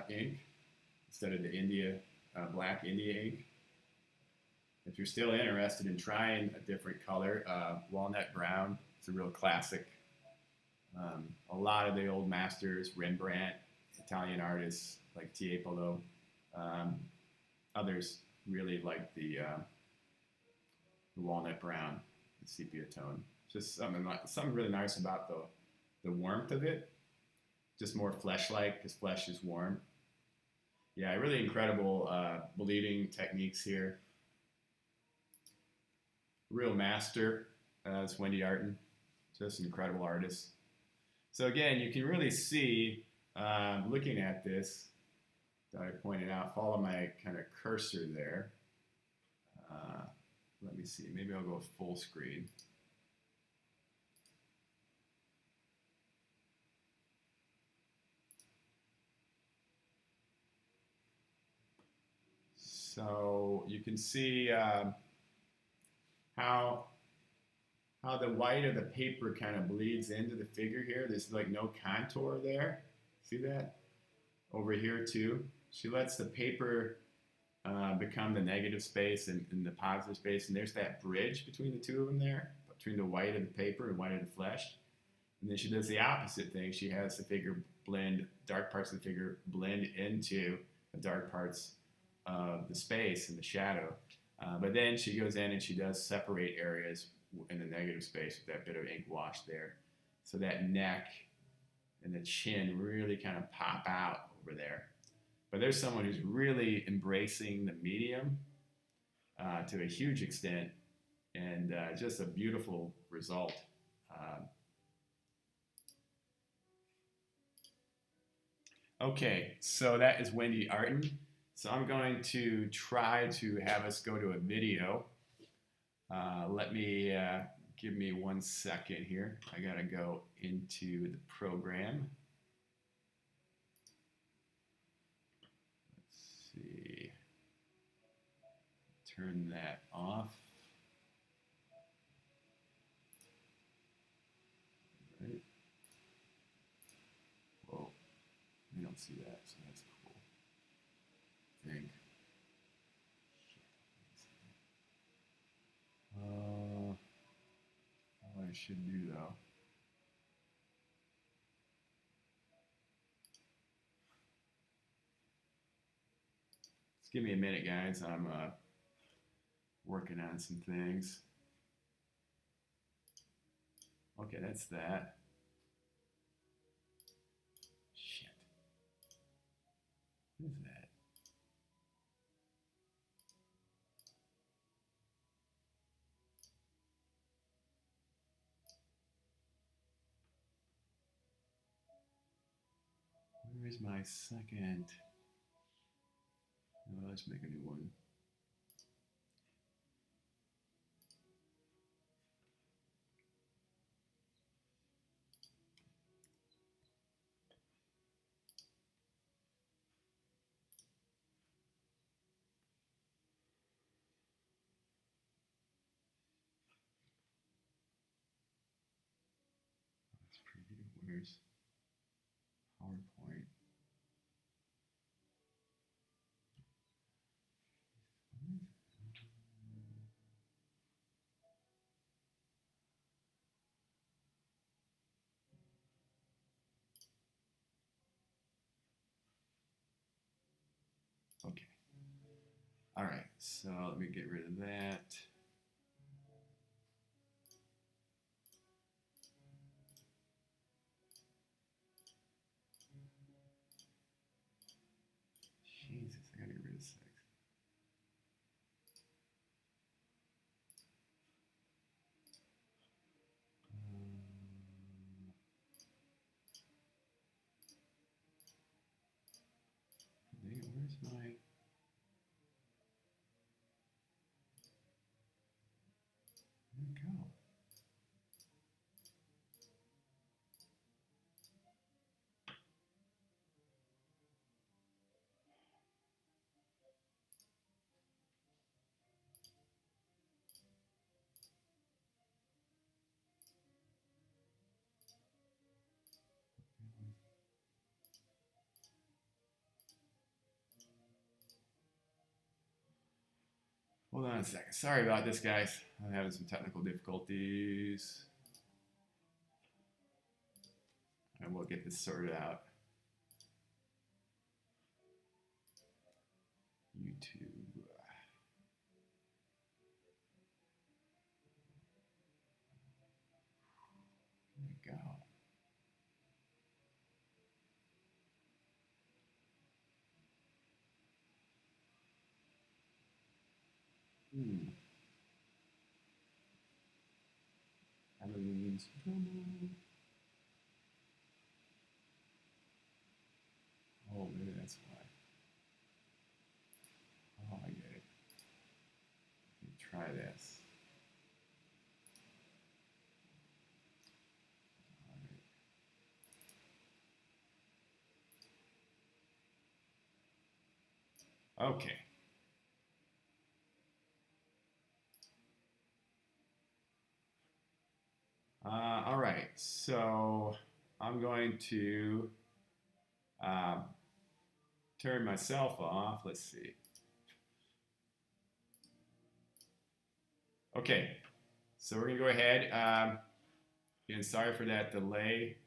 ink instead of the black India ink. If you're still interested in trying a different color, walnut brown is a real classic. A lot of the old masters, Rembrandt, Italian artists like Tiepolo, others really like the walnut brown, the sepia tone. Just something really nice about the warmth of it. Just more flesh-like, because flesh is warm. Yeah, really incredible bleeding techniques here. Real master, is Wendy Artin. Just an incredible artist. So again, you can really see, looking at this, that I pointed out, follow my kind of cursor there. Let me see, maybe I'll go full screen. So you can see how the white of the paper kind of bleeds into the figure here. There's like no contour there. See that? Over here too. She lets the paper become the negative space and the positive space, and there's that bridge between the two of them there, between the white of the paper and white of the flesh. And then she does the opposite thing. She has the figure blend, dark parts of the figure blend into the dark parts of the space and the shadow. But then she goes in and she does separate areas in the negative space with that bit of ink wash there. So that neck and the chin really kind of pop out over there. But there's someone who's really embracing the medium to a huge extent, and just a beautiful result. Okay, so that is Wendy Artin. So I'm going to try to have us go to a video. Give me 1 second here. I gotta go into the program. Let's see. Turn that off. Right. Whoa, I don't see that, so that's cool. I think. should do though. Just give me a minute, guys. I'm working on some things. Okay, that's that. Shit. What is that? Where is my second? Oh, let's make a new one. Let's preview. Where's PowerPoint? Okay. All right. So let me get rid of that. Jesus, I gotta get rid of 6. Where's my? Where'd it go? Hold on a second. Sorry about this, guys. I'm having some technical difficulties. And we'll get this sorted out. YouTube. There we go. Halloween's drama. Oh, maybe that's why. Oh, I get it. Let me try this. All right. Okay. All right, so I'm going to turn myself off. Let's see. Okay, so we're gonna go ahead. Again, sorry for that delay.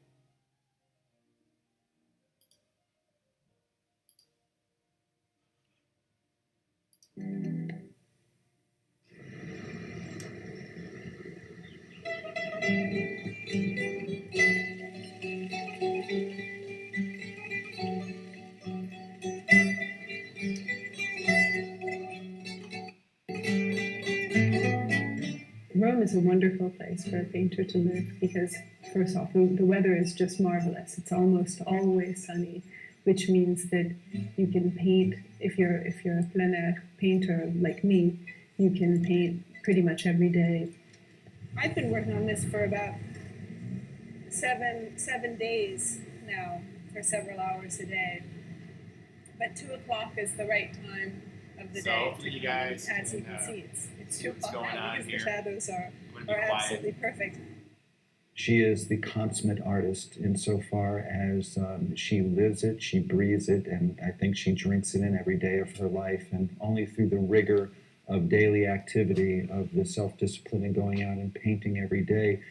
Rome is a wonderful place for a painter to live because, first off, the weather is just marvelous. It's almost always sunny, which means that you can paint. If you're a plein air painter like me, you can paint pretty much every day. I've been working on this for about seven days now, for several hours a day. But 2 o'clock is the right time of the So day. hopefully you guys as you can, can see, it's see 2 what's o'clock going now on because here. the shadows are I'm gonna be quiet. absolutely perfect. She is the consummate artist insofar as she lives it, she breathes it, and I think she drinks it in every day of her life. And only through the rigor of daily activity, of the self-discipline and going out and painting every day,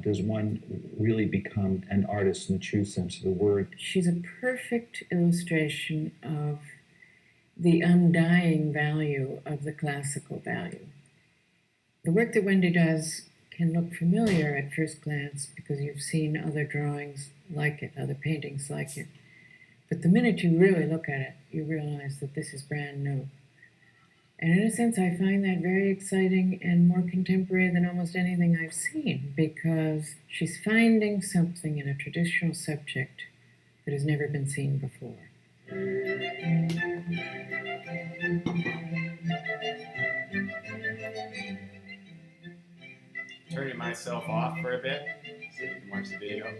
does one really become an artist in the true sense of the word? She's a perfect illustration of the undying value of the classical value. The work that Wendy does can look familiar at first glance because you've seen other drawings like it, other paintings like it. But the minute you really look at it, you realize that this is brand new. And in a sense, I find that very exciting and more contemporary than almost anything I've seen, because she's finding something in a traditional subject that has never been seen before. Turning myself off for a bit so you can watch the video.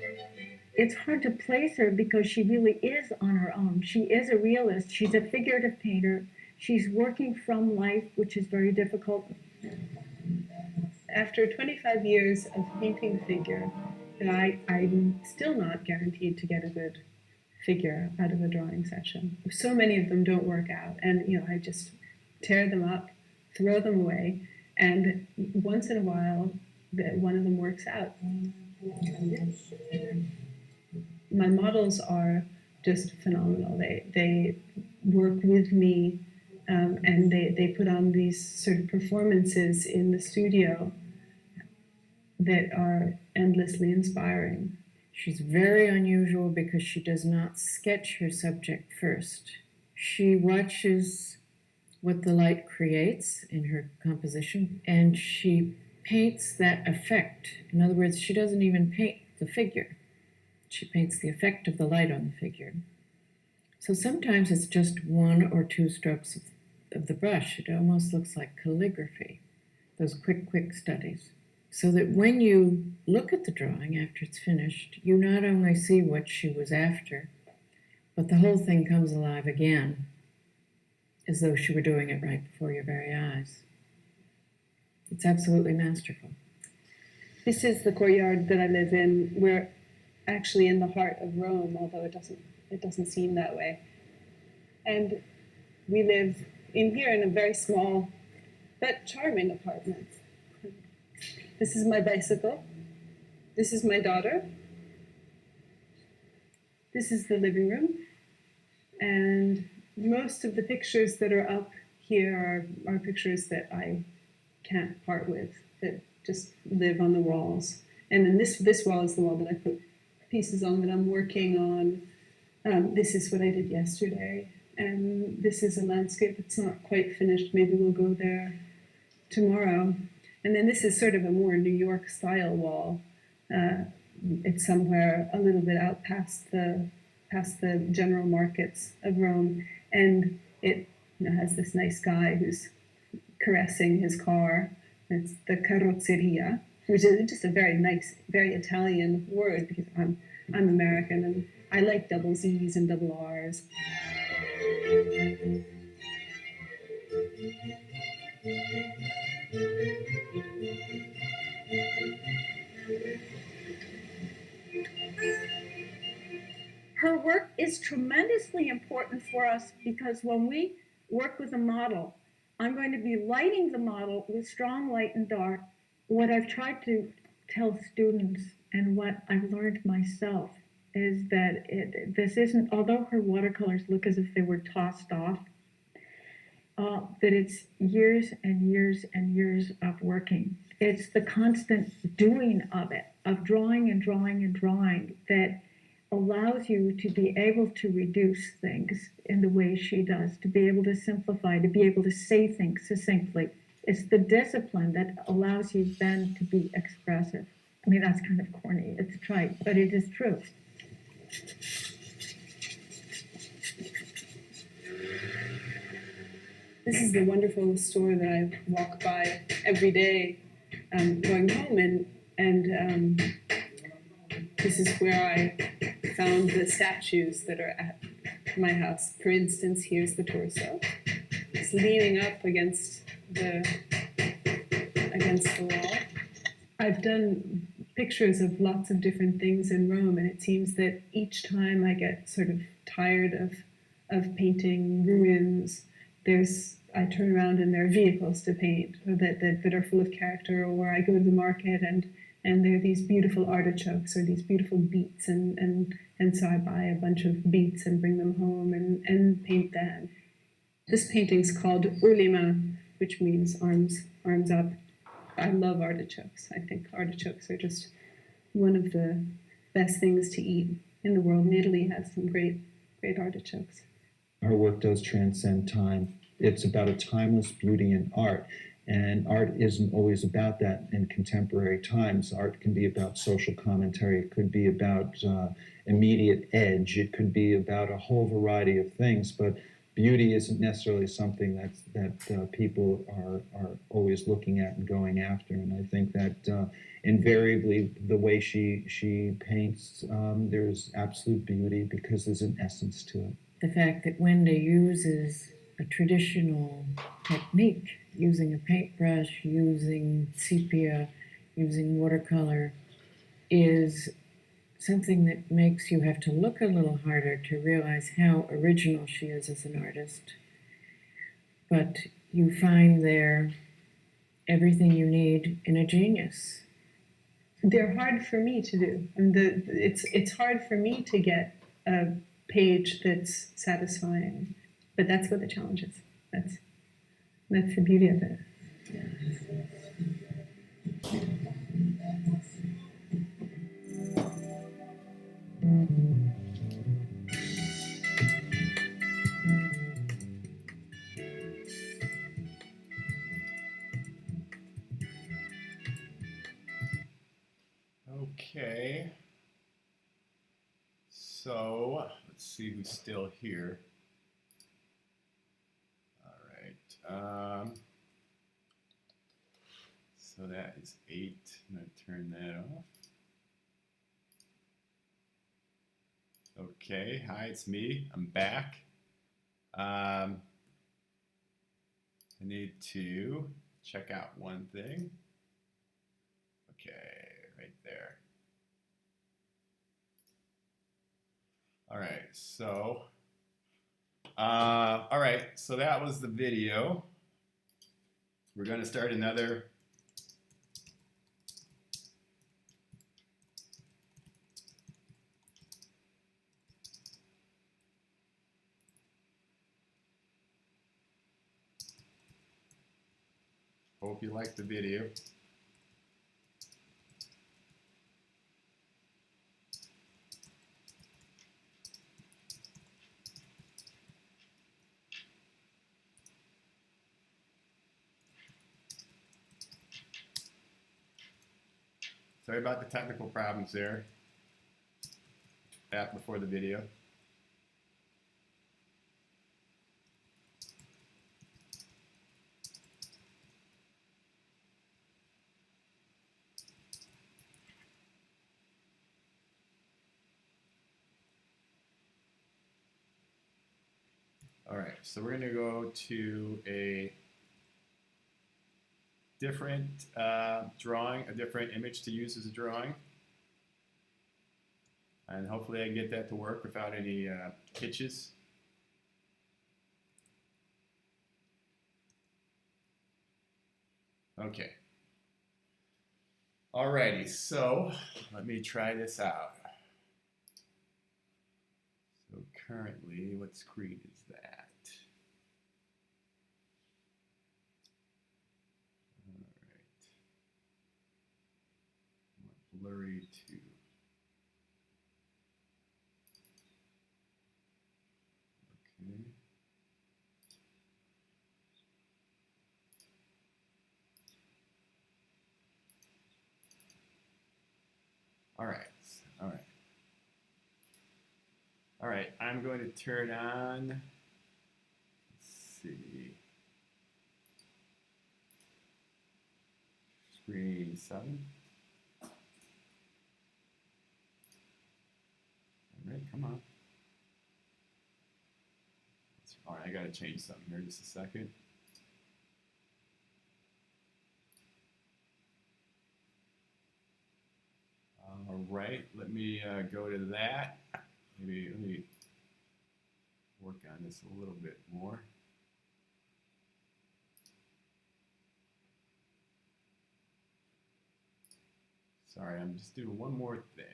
It's hard to place her because she really is on her own. She is a realist. She's a figurative painter. She's working from life, which is very difficult. After 25 years of painting figure, I'm still not guaranteed to get a good figure out of a drawing session. So many of them don't work out, and I just tear them up, throw them away, and once in a while, one of them works out. My models are just phenomenal. They work with me, and they put on these sort of performances in the studio that are endlessly inspiring. She's very unusual because she does not sketch her subject first. She watches what the light creates in her composition, and she paints that effect. In other words, she doesn't even paint the figure. She paints the effect of the light on the figure. So sometimes it's just one or two strokes of the brush. It almost looks like calligraphy, those quick studies. So that when you look at the drawing after it's finished, you not only see what she was after, but the whole thing comes alive again, as though she were doing it right before your very eyes. It's absolutely masterful. This is the courtyard that I live in. We're actually in the heart of Rome, although it doesn't seem that way. And we live in here in a very small but charming apartment. This is my bicycle. This is my daughter. This is the living room. And most of the pictures that are up here are pictures that I can't part with, that just live on the walls. And then this wall is the wall that I put pieces on that I'm working on. This is what I did yesterday. And this is a landscape that's not quite finished. Maybe we'll go there tomorrow. And then this is sort of a more New York style wall. It's somewhere a little bit out past the general markets of Rome. And it has this nice guy who's caressing his car. It's the carrozzeria, which is just a very nice, very Italian word, because I'm American and I like double Z's and double R's. Her work is tremendously important for us because when we work with a model, I'm going to be lighting the model with strong light and dark. What I've tried to tell students and what I've learned myself is that this isn't, although her watercolors look as if they were tossed off, that it's years and years and years of working. It's the constant doing of it, of drawing and drawing and drawing, that allows you to be able to reduce things in the way she does, to be able to simplify, to be able to say things succinctly. It's the discipline that allows you then to be expressive. I mean, that's kind of corny, it's trite, but it is true. This is the wonderful store that I walk by every day going home, and this is where I found the statues that are at my house. For instance, here's the torso. It's leaning up against the wall. I've done pictures of lots of different things in Rome, and it seems that each time I get sort of tired of painting ruins, I turn around and there are vehicles to paint that are full of character, or I go to the market and and there are these beautiful artichokes or these beautiful beets, and so I buy a bunch of beets and bring them home and paint them. This painting's called Ulima, which means arms up. I love artichokes. I think artichokes are just one of the best things to eat in the world. And Italy has some great artichokes. Our work does transcend time. It's about a timeless beauty in art. And art isn't always about that in contemporary times. Art can be about social commentary. It could be about immediate edge. It could be about a whole variety of things. But beauty isn't necessarily something that people are always looking at and going after. And I think that invariably the way she paints, there's absolute beauty because there's an essence to it. The fact that Wendy uses a traditional technique, using a paintbrush, using sepia, using watercolor, is something that makes you have to look a little harder to realize how original she is as an artist. But you find there everything you need in a genius. They're hard for me to do. And it's hard for me to get a page that's satisfying. But that's what the challenge is. That's the beauty of it. Okay. So let's see who's still here. All right. So that is 8. I'm going to turn that off. Okay. Hi, it's me. I'm back. I need to check out one thing. Okay, right there. All right, so that was the video. We're going to start another. Hope you liked the video. Sorry about the technical problems there. Back before the video. All right, so we're going to go to a different drawing, a different image to use as a drawing. And hopefully I can get that to work without any hitches. Okay. Alrighty, so let me try this out. So currently, what screen is that? Blurry to okay. All right. I'm going to turn on. Let's see. Screen 7. All right, come on. All right, I gotta change something here just a second. All right, let me go to that. Maybe let me work on this a little bit more. Sorry, I'm just doing one more thing.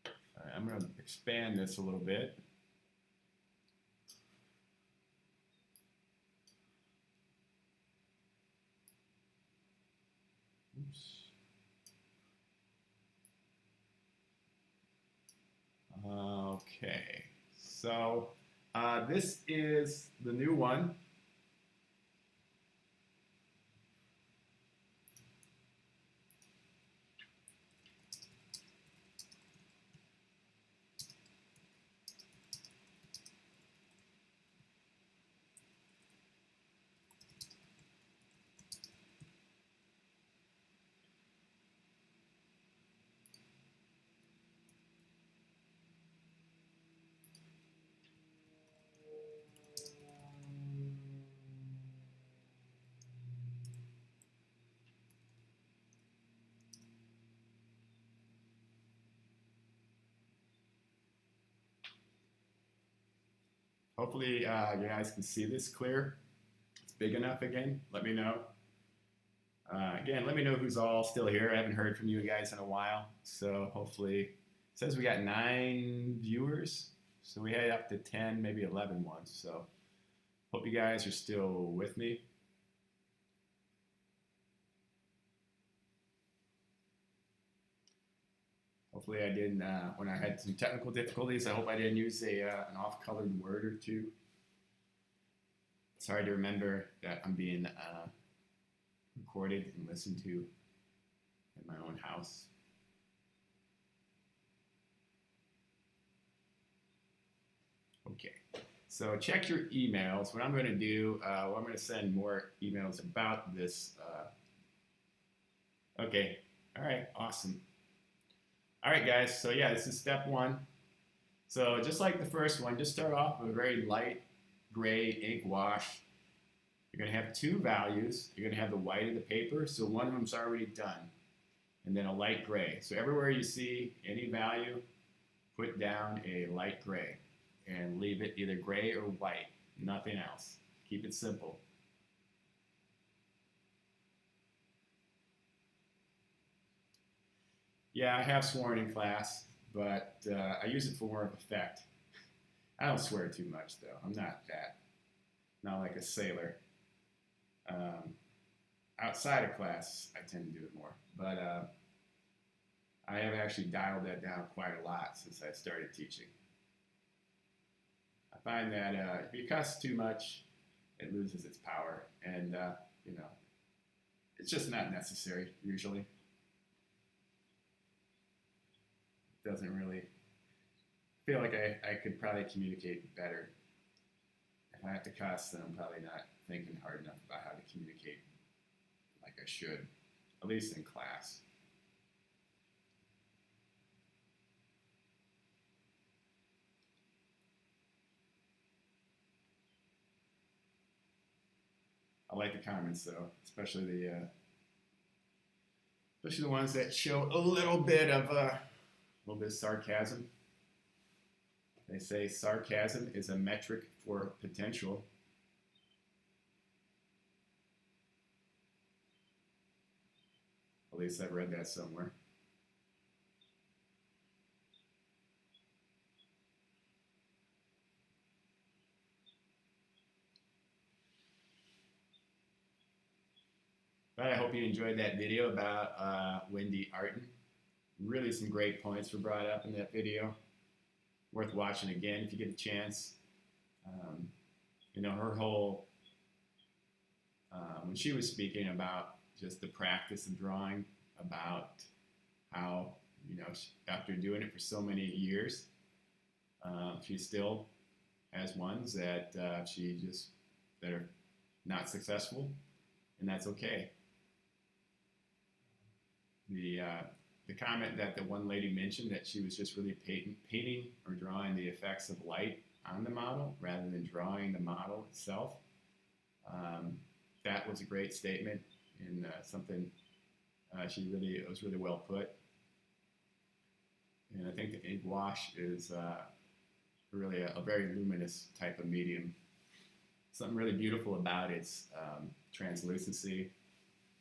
All right, I'm going to expand this a little bit. Oops. Okay, so this is the new one. Hopefully you guys can see this clear. It's big enough again. Let me know. Again, let me know who's all still here. I haven't heard from you guys in a while. So hopefully, it says we got 9 viewers. So we had up to 10, maybe 11 once. So hope you guys are still with me. Hopefully I didn't, when I had some technical difficulties, I hope I didn't use an off-colored word or two. It's hard to remember that I'm being recorded and listened to in my own house. Okay, so check your emails. What I'm going to do, I'm going to send more emails about this. Okay, all right, awesome. All right, guys, so yeah, this is step 1. So just like the first one, just start off with a very light gray ink wash. You're going to have 2 values. You're going to have the white of the paper, so one of them's already done, and then a light gray. So everywhere you see any value, put down a light gray and leave it either gray or white, nothing else. Keep it simple. Yeah, I have sworn in class, but I use it for more of effect. I don't swear too much, though. I'm not like a sailor. Outside of class, I tend to do it more. But I have actually dialed that down quite a lot since I started teaching. I find that if you cuss too much, it loses its power. And, it's just not necessary, usually. Doesn't really feel like I could probably communicate better. If I have to cuss, then I'm probably not thinking hard enough about how to communicate like I should, at least in class. I like the comments though, especially the ones that show a little bit of sarcasm. They say sarcasm is a metric for potential. At least I've read that somewhere. But I hope you enjoyed that video about Wendy Arton. Really some great points were brought up in that video. Worth watching again if you get a chance. Her whole, when she was speaking about just the practice of drawing, about how, after doing it for so many years, she still has ones that that are not successful, and that's okay. The comment that the one lady mentioned, that she was just really painting or drawing the effects of light on the model rather than drawing the model itself. That was a great statement, and something it was really well put. And I think the ink wash is really a very luminous type of medium. Something really beautiful about its translucency,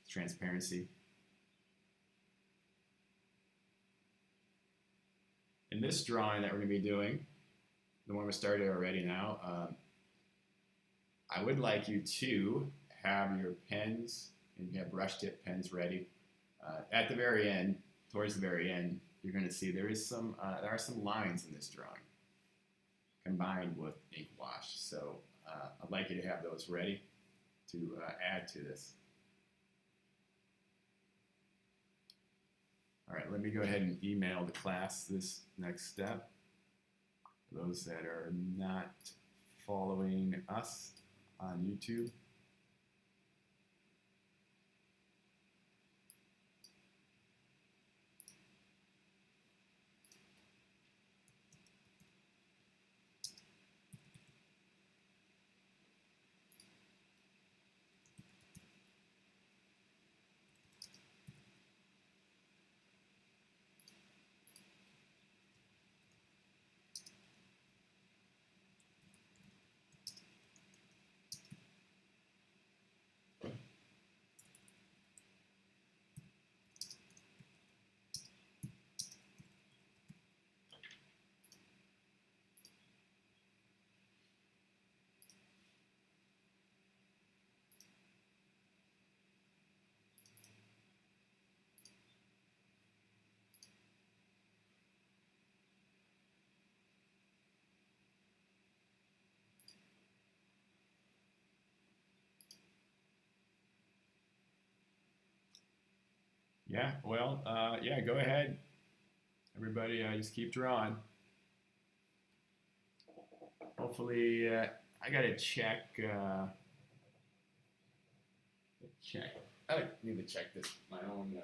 transparency. in this drawing that we're going to be doing, the one we started already now, I would like you to have your pens and you have brush tip pens ready. At the very end, towards the very end, you're going to see there are some lines in this drawing combined with ink wash. So I'd like you to have those ready to add to this. All right, let me go ahead and email the class this next step. For those that are not following us on YouTube. Yeah, well, yeah, go ahead. Everybody, just keep drawing. Hopefully, I gotta check. I need to check this. My own.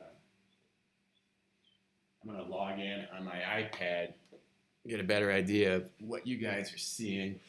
I'm gonna log in on my iPad, get a better idea of what you guys are seeing.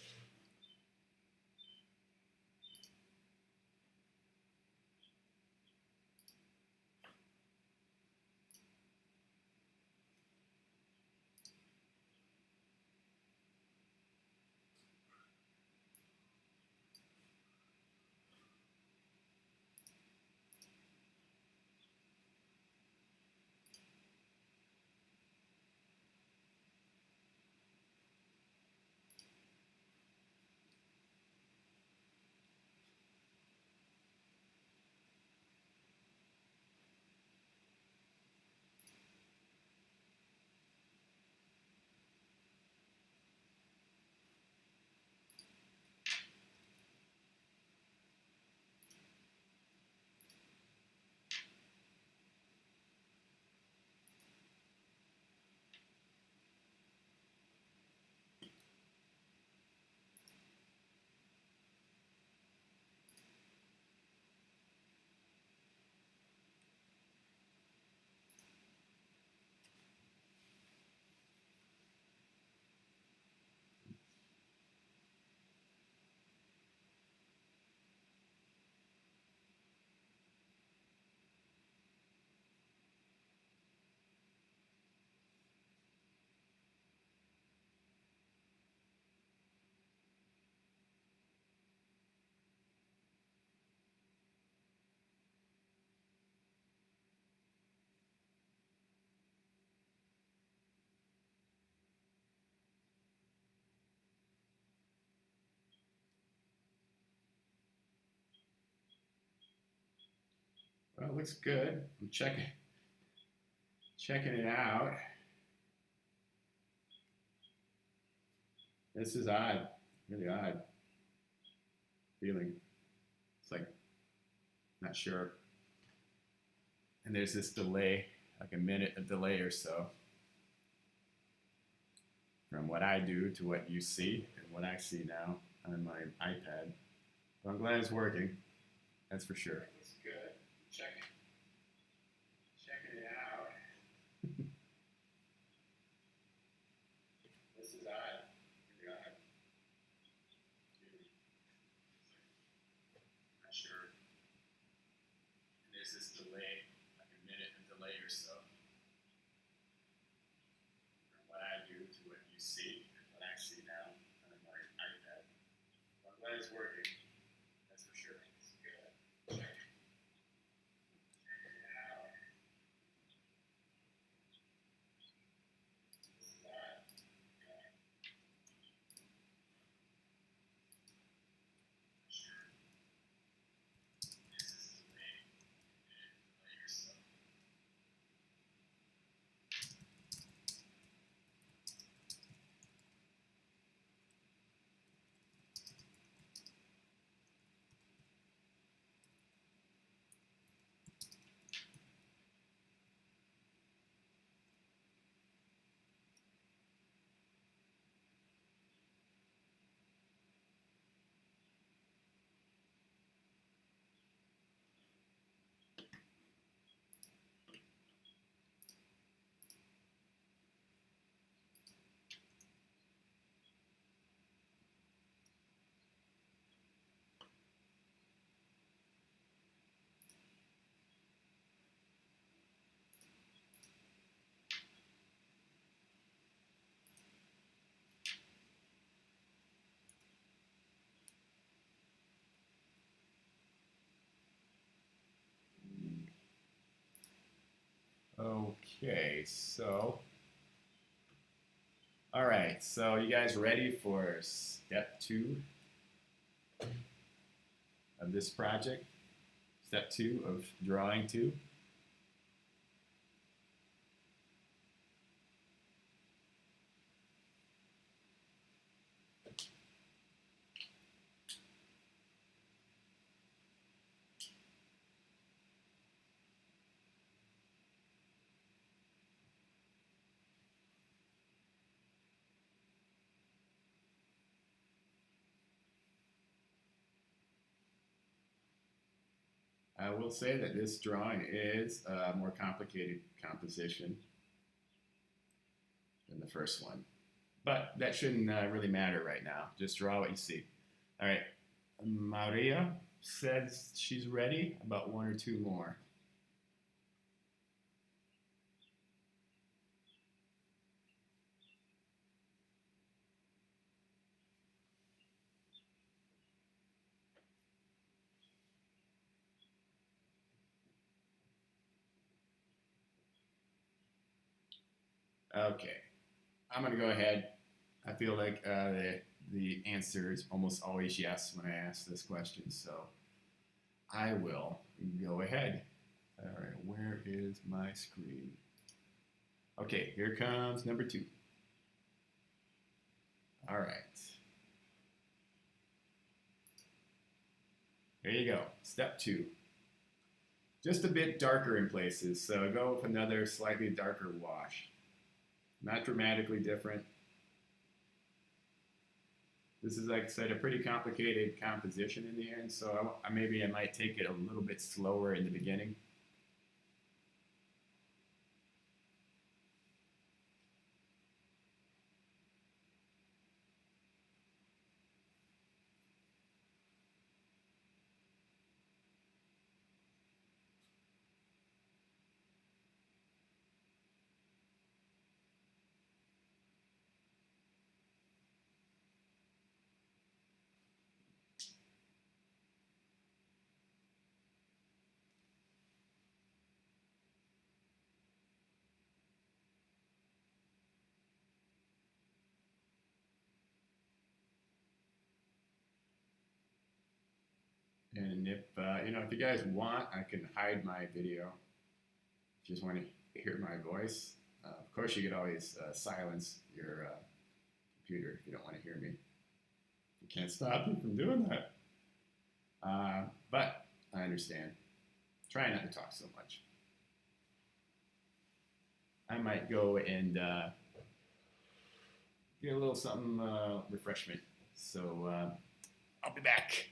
Well, it looks good. I'm checking it out. This is odd, really odd feeling. It's like, not sure. And there's this delay, like a minute of delay or so from what I do to what you see and what I see now on my iPad. But I'm glad it's working, that's for sure. It's good. Checking it out. This is odd. Really odd. Not sure. And there's this delay, like a minute of delay or so from what I do to what you see and what I see now on my iPad. I'm glad it's working. That's for sure. It's good. Checking it out. This is odd. Okay, so. All right, so you guys ready for step 2 of this project? Step 2 of drawing 2? I will say that this drawing is a more complicated composition than the first one. But that shouldn't really matter right now. Just draw what you see. All right, Maria says she's ready. About 1 or 2 more. Okay, I'm gonna go ahead. I feel like the answer is almost always yes when I ask this question, so I will go ahead. All right, where is my screen? Okay, here comes number 2. All right. There you go, step 2. Just a bit darker in places, so go with another slightly darker wash. Not dramatically different. This is, like I said, a pretty complicated composition in the end, so maybe I might take it a little bit slower in the beginning. And if if you guys want, I can hide my video. If you just want to hear my voice, of course you could always silence your computer if you don't want to hear me. You can't stop me from doing that. But I understand. Try not to talk so much. I might go and get a little something refreshment. So I'll be back.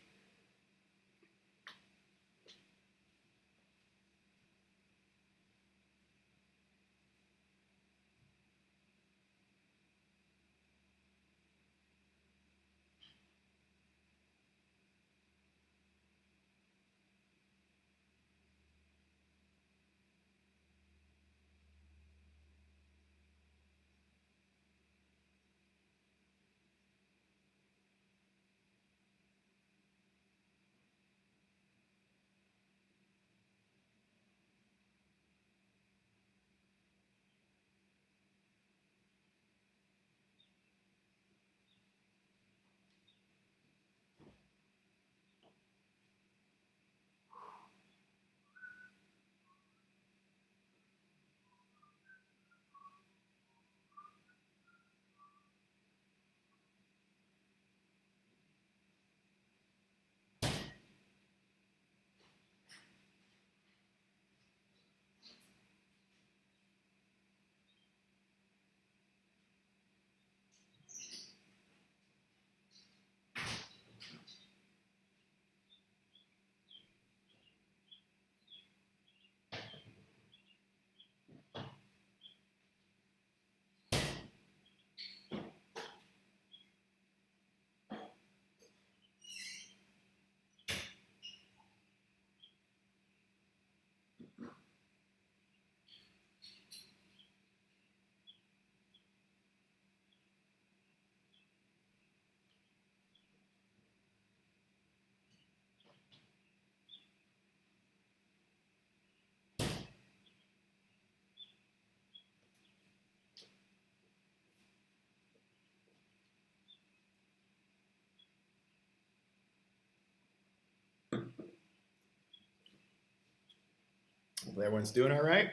Hopefully everyone's doing all right.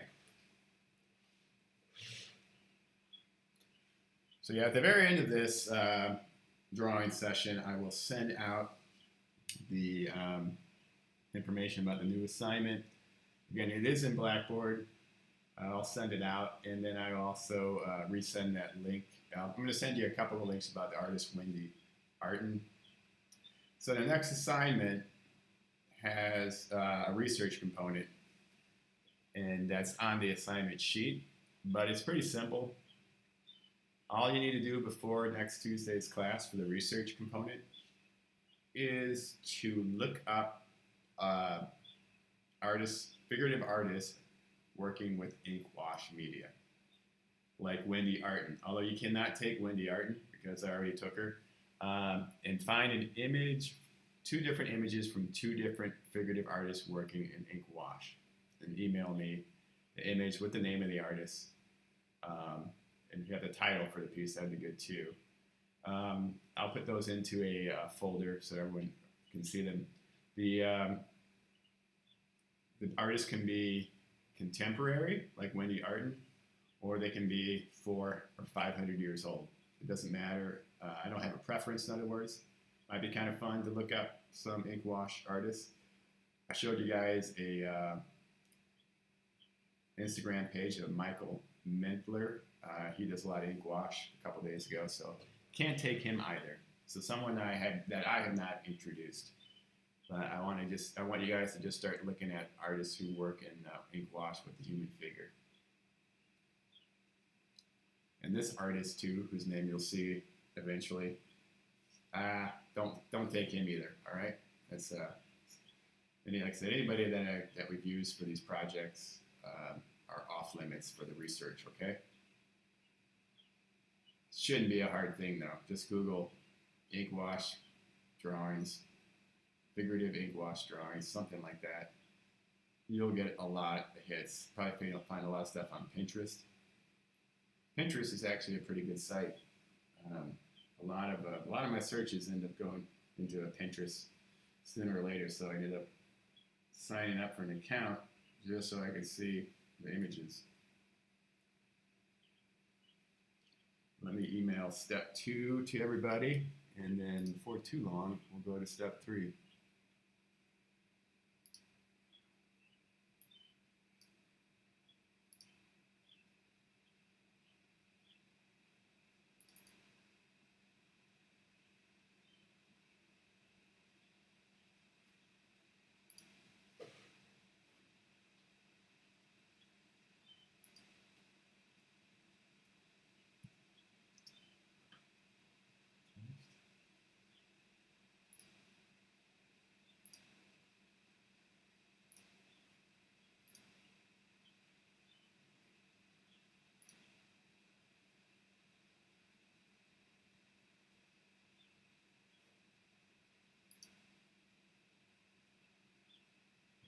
So yeah, at the very end of this drawing session, I will send out the information about the new assignment. Again, it is in Blackboard. I'll send it out, and then I also resend that link. I'm going to send you a couple of links about the artist Wendy Arden. So the next assignment has a research component, and that's on the assignment sheet, but it's pretty simple. All you need to do before next Tuesday's class for the research component is to look up figurative artists working with ink wash media, like Wendy Arden. Although you cannot take Wendy Arden because I already took her, and find an image, 2 different images from 2 different figurative artists working in ink wash, and email me the image with the name of the artist. And if you have the title for the piece, that'd be good too. I'll put those into a folder so everyone can see them. The artist can be contemporary, like Wendy Arden, or they can be 400 or 500 years old. It doesn't matter. I don't have a preference, in other words. Might be kind of fun to look up some ink wash artists. I showed you guys a Instagram page of Michael Mentler. He does a lot of ink wash a couple days ago, so can't take him either. So someone that I have not introduced. But I want you guys to just start looking at artists who work in ink wash with the human figure. And this artist too, whose name you'll see eventually, don't take him either. All right, that's like I said, anybody that we've used for these projects are off limits for the research. Okay, shouldn't be a hard thing though. Just Google ink wash drawings. Figurative ink wash drawings, something like that. You'll get a lot of hits. Probably you'll find a lot of stuff on Pinterest. Pinterest is actually a pretty good site. A lot of my searches end up going into a Pinterest sooner or later, so I ended up signing up for an account just so I could see the images. Let me email step 2 to everybody, and then before too long, we'll go to step 3.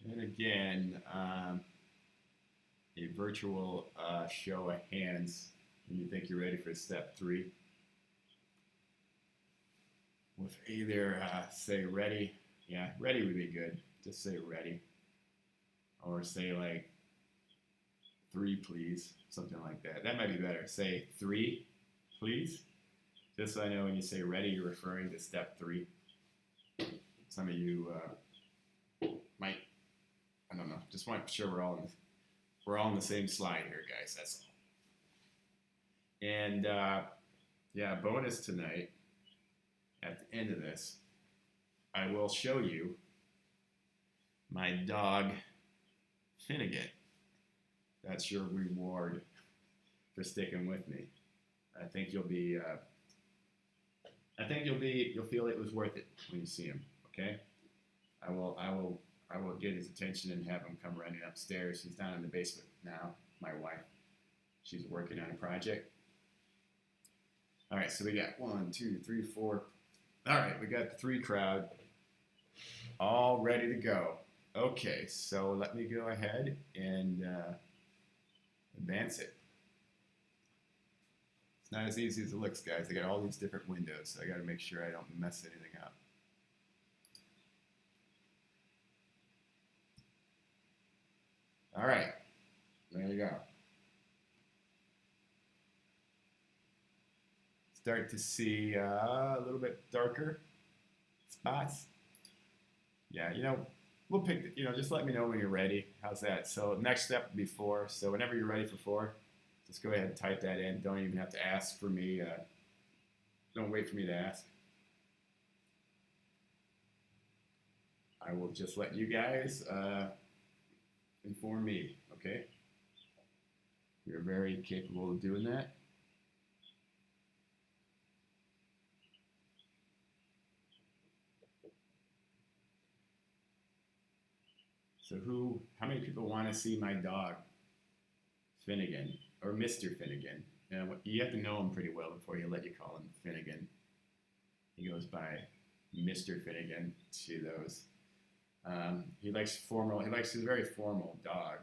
And again, a virtual show of hands when you think you're ready for step 3. With either say ready, yeah, ready would be good. Just say ready. Or say like 3 please, something like that. That might be better. Say 3 please. Just so I know when you say ready, you're referring to step 3. Some of you might, I don't know, just want to make sure we're all on the same slide here, guys, that's all. And yeah, bonus tonight, at the end of this, I will show you my dog, Finnegan. That's your reward for sticking with me. I think you'll feel it was worth it when you see him, okay? I will get his attention and have him come running upstairs. He's down in the basement now, my wife. She's working on a project. All right, so we got 1, 2, 3, 4. All right, we got the 3 crowd all ready to go. Okay, so let me go ahead and advance it. It's not as easy as it looks, guys. I got all these different windows, so I got to make sure I don't mess anything up. All All right. There you go. Start to see a little bit darker spots. Yeah, we'll pick, just let me know when you're ready. How's that? So next step would be 4. So whenever you're ready for 4, just go ahead and type that in. Don't even have to ask for me. Don't wait for me to ask. I will just let you guys inform me, okay? You're very capable of doing that. So how many people want to see my dog, Finnegan, or Mr. Finnegan? You have to know him pretty well before you let you call him Finnegan. He goes by Mr. Finnegan to those. He's a very formal dog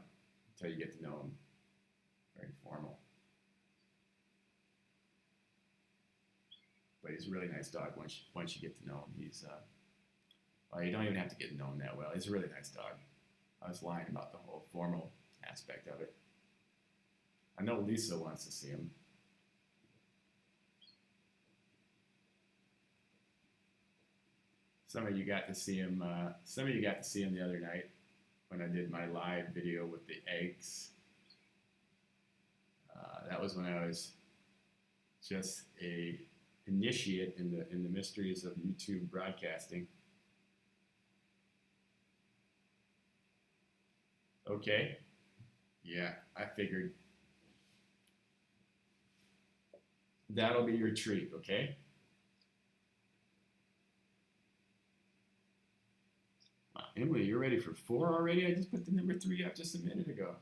until you get to know him. Very formal. But he's a really nice dog once you get to know him. You don't even have to get to know him that well. He's a really nice dog. I was lying about the whole formal aspect of it. I know Lisa wants to see him. Some of you got to see him. Some of you got to see him the other night when I did my live video with the eggs. That was when I was just a initiate in the mysteries of YouTube broadcasting. Okay. Yeah, I figured. That'll be your treat, okay? Wow, Emily, you're ready for 4 already? I just put the number 3 up just a minute ago.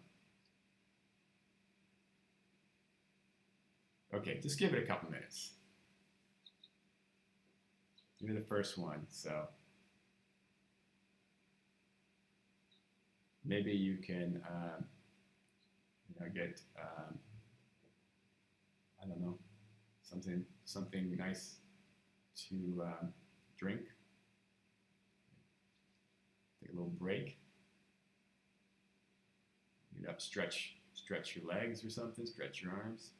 Okay, just give it a couple minutes. You're the first one, so maybe you can get I don't know, something nice to drink. Take a little break. Get up, stretch your legs or something, stretch your arms.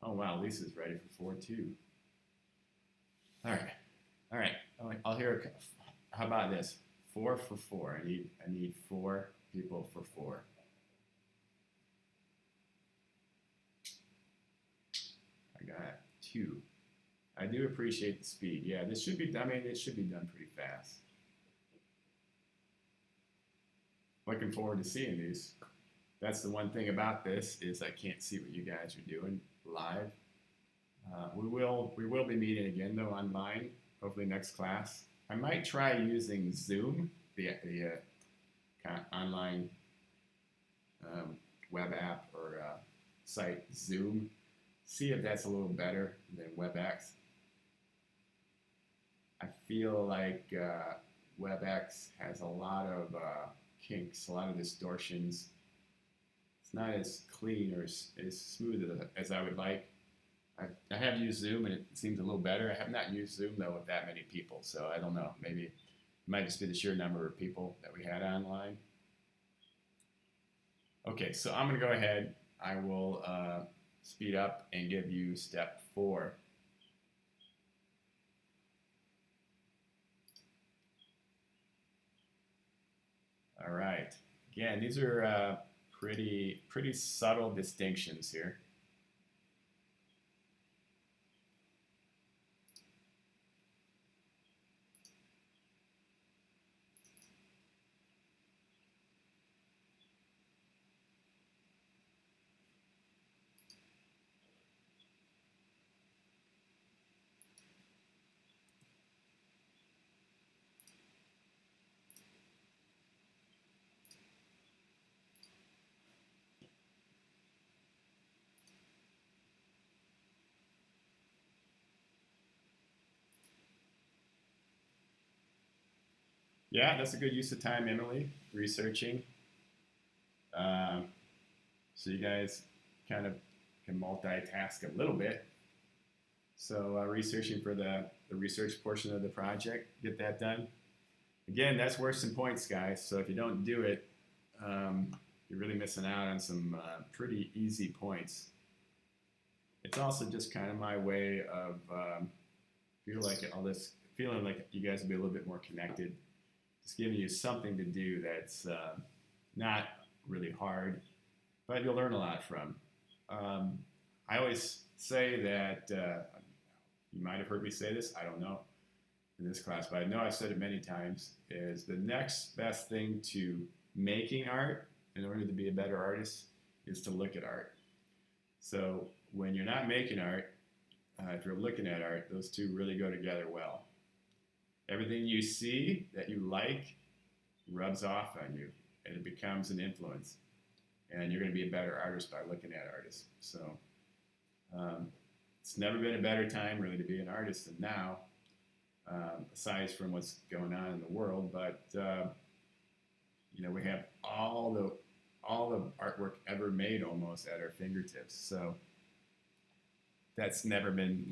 Oh wow, Lisa's ready for 4 too. All right. I'll hear. How about this? 4 for 4. I need 4 people for 4. I got 2. I do appreciate the speed. Yeah, this should be. I mean, it should be done pretty fast. Looking forward to seeing these. That's the one thing about this is I can't see what you guys are doing live. We will be meeting again though online. Hopefully next class. I might try using Zoom, the online web app or site Zoom. See if that's a little better than WebEx. I feel like WebEx has a lot of kinks, a lot of distortions. It's not as clean or as smooth as I would like. I have used Zoom and it seems a little better. I have not used Zoom though with that many people, so I don't know. Maybe it might just be the sheer number of people that we had online. Okay, so I'm gonna go ahead. I will speed up and give you step 4. All right. Again, these are pretty subtle distinctions here. Yeah, that's a good use of time, Emily, researching. So you guys kind of can multitask a little bit. So researching for the research portion of the project, get that done. Again, that's worth some points, guys. So if you don't do it, you're really missing out on some pretty easy points. It's also just kind of my way of feeling like you guys will be a little bit more connected. Just giving you something to do that's not really hard, but you'll learn a lot from. I always say that, you might have heard me say this, I don't know, in this class, but I know I've said it many times, is the next best thing to making art in order to be a better artist is to look at art. So when you're not making art, if you're looking at art, those two really go together well. Everything you see that you like rubs off on you, and it becomes an influence. And you're going to be a better artist by looking at artists. So it's never been a better time really to be an artist than now, aside from what's going on in the world. But we have all the artwork ever made almost at our fingertips. So that's never been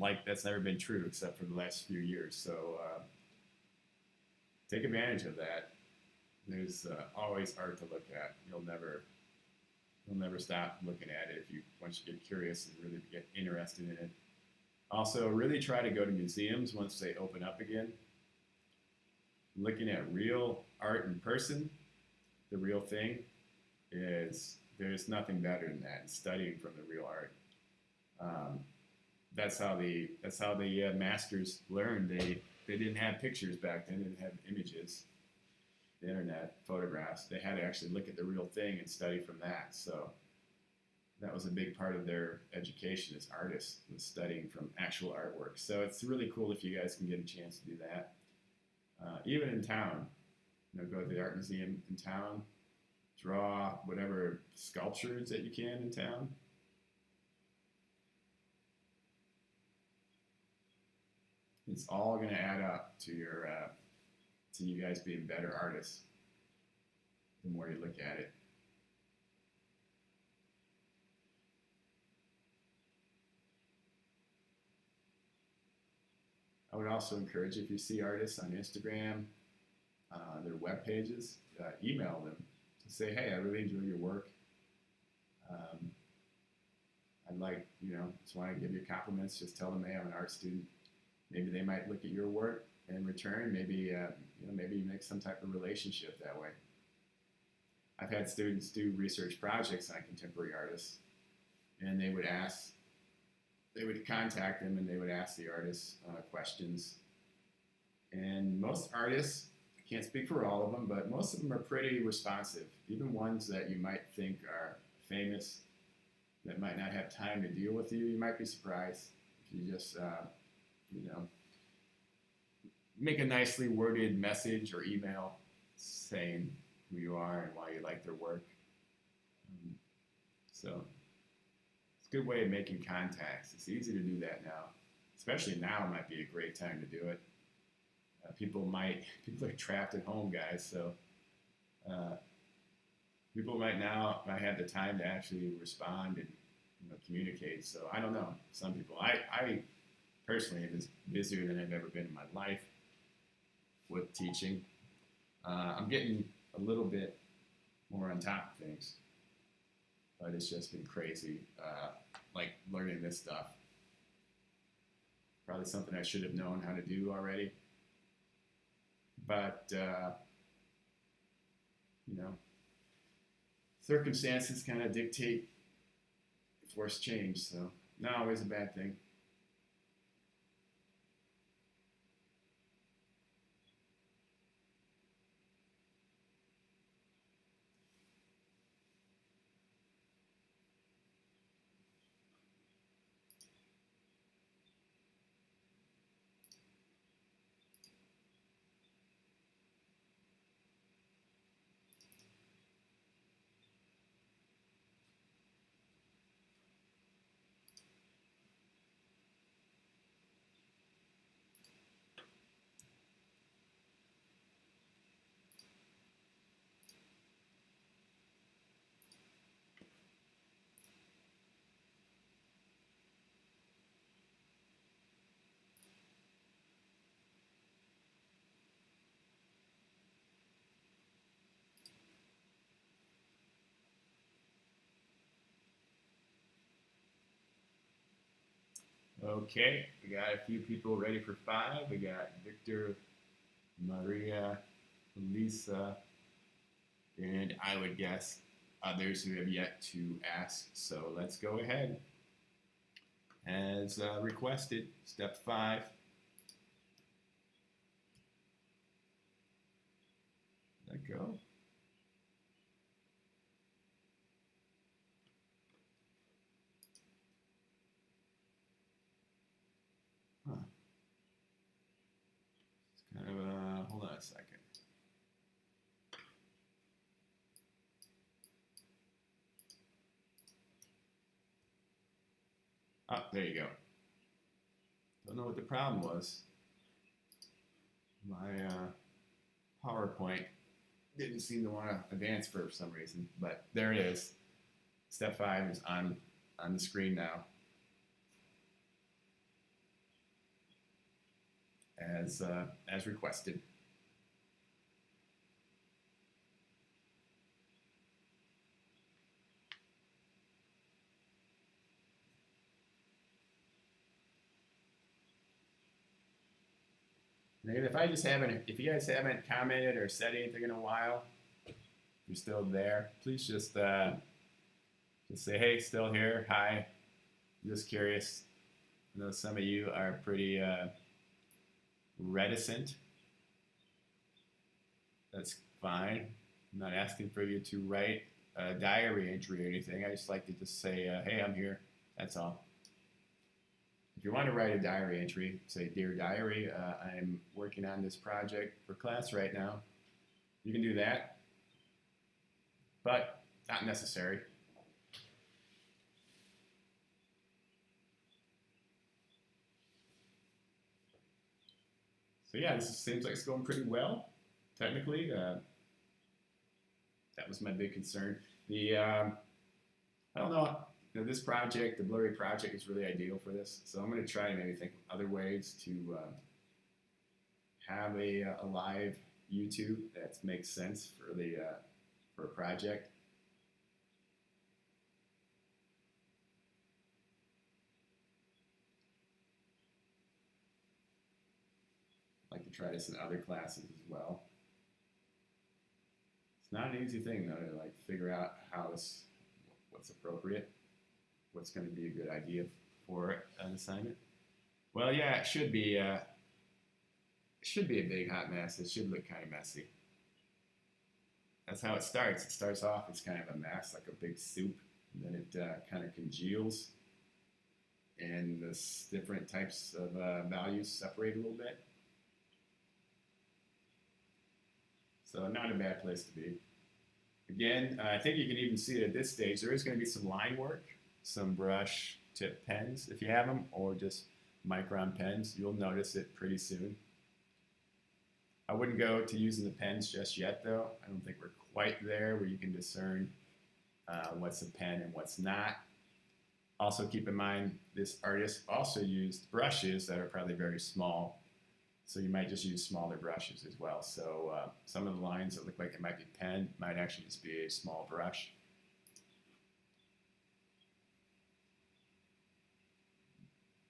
true except for the last few years. So take advantage of that. There's always art to look at. You'll never stop looking at it once you get curious and really get interested in it. Also, really try to go to museums once they open up again. Looking at real art in person, the real thing, there's nothing better than that. And studying from the real art. That's how the masters learned. They didn't have pictures back then. They didn't have images, the internet, photographs. They had to actually look at the real thing and study from that. So that was a big part of their education as artists, was studying from actual artwork. So it's really cool if you guys can get a chance to do that. Even in town, go to the art museum in town, draw whatever sculptures that you can in town. It's all going to add up to you guys being better artists the more you look at it. I would also encourage, if you see artists on Instagram, their web pages, email them to say, hey, I really enjoy your work. I'd like, just want to give you compliments. Just tell them, hey, I'm an art student. Maybe they might look at your work in return. Maybe maybe you make some type of relationship that way. I've had students do research projects on contemporary artists, and they would contact them and they would ask the artists questions. And most artists, I can't speak for all of them, but most of them are pretty responsive. Even ones that you might think are famous, that might not have time to deal with you, you might be surprised if you just make a nicely worded message or email saying who you are and why you like their work. So it's a good way of making contacts. It's easy to do that now. Especially now might be a great time to do it. People are trapped at home, guys, so people might have the time to actually respond and communicate. So I don't know. Some people, I personally am as busier than I've ever been in my life with teaching. I'm getting a little bit more on top of things, but it's just been crazy, like learning this stuff. Probably something I should have known how to do already, but circumstances kind of dictate, force change, so not always a bad thing. Okay, we got a few people ready for 5. We got Victor, Maria, Lisa, and I would guess others who have yet to ask. So let's go ahead. As requested, step 5. Let go. Huh. It's kind of hold on a second. Oh, there you go. Don't know what the problem was. My PowerPoint didn't seem to want to advance for some reason, but there it is. Step 5 is on the screen now. As requested. And if you guys haven't commented or said anything in a while, if you're still there, please just say, hey, still here, hi, I'm just curious. I know some of you are pretty reticent. That's fine. I'm not asking for you to write a diary entry or anything. I just like to just say, hey, I'm here. That's all. If you want to write a diary entry, say, Dear Diary, I'm working on this project for class right now. You can do that, but not necessary. So yeah, this seems like it's going pretty well, technically. That was my big concern. I don't know. This project, the Blurry project, is really ideal for this. So I'm going to try and maybe think of other ways to have a live YouTube that makes sense for a project. I'd like to try this in other classes as well. It's not an easy thing though to figure out what's appropriate. What's going to be a good idea for an assignment? Well, yeah, it should be a big hot mess. It should look kind of messy. That's how it starts. It starts off as kind of a mess, like a big soup, and then it kind of congeals, and the different types of values separate a little bit. So not a bad place to be. Again, I think you can even see it at this stage. There is going to be some line work. Some brush tip pens if you have them, or just Micron pens. You'll notice it pretty soon. I wouldn't go to using the pens just yet though. I don't think we're quite there where you can discern what's a pen and what's not. Also keep in mind this artist also used brushes that are probably very small, so you might just use smaller brushes as well. So some of the lines that look like it might be pen might actually just be a small brush.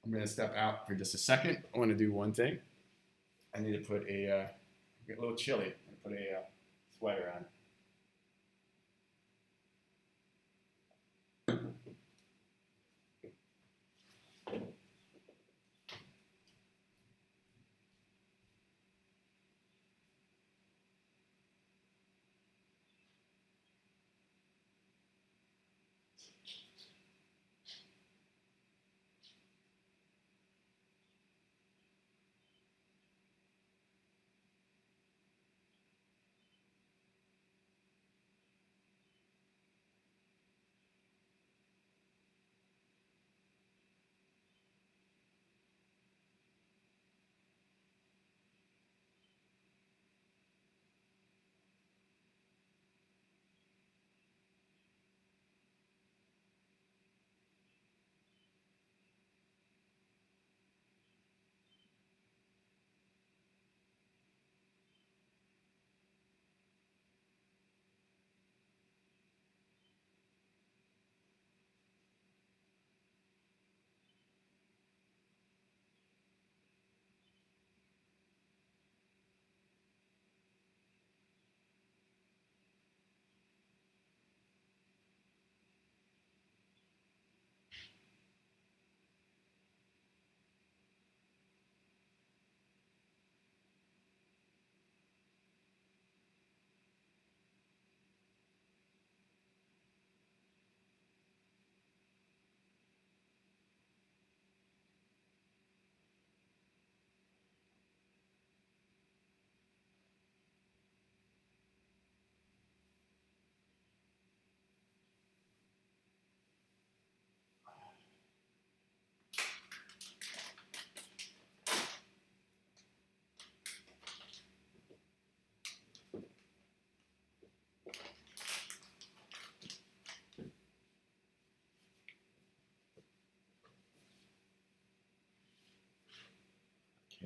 I'm going to step out for just a second. I want to do one thing. I need to put get a little chilly. I'm going to put a sweater on.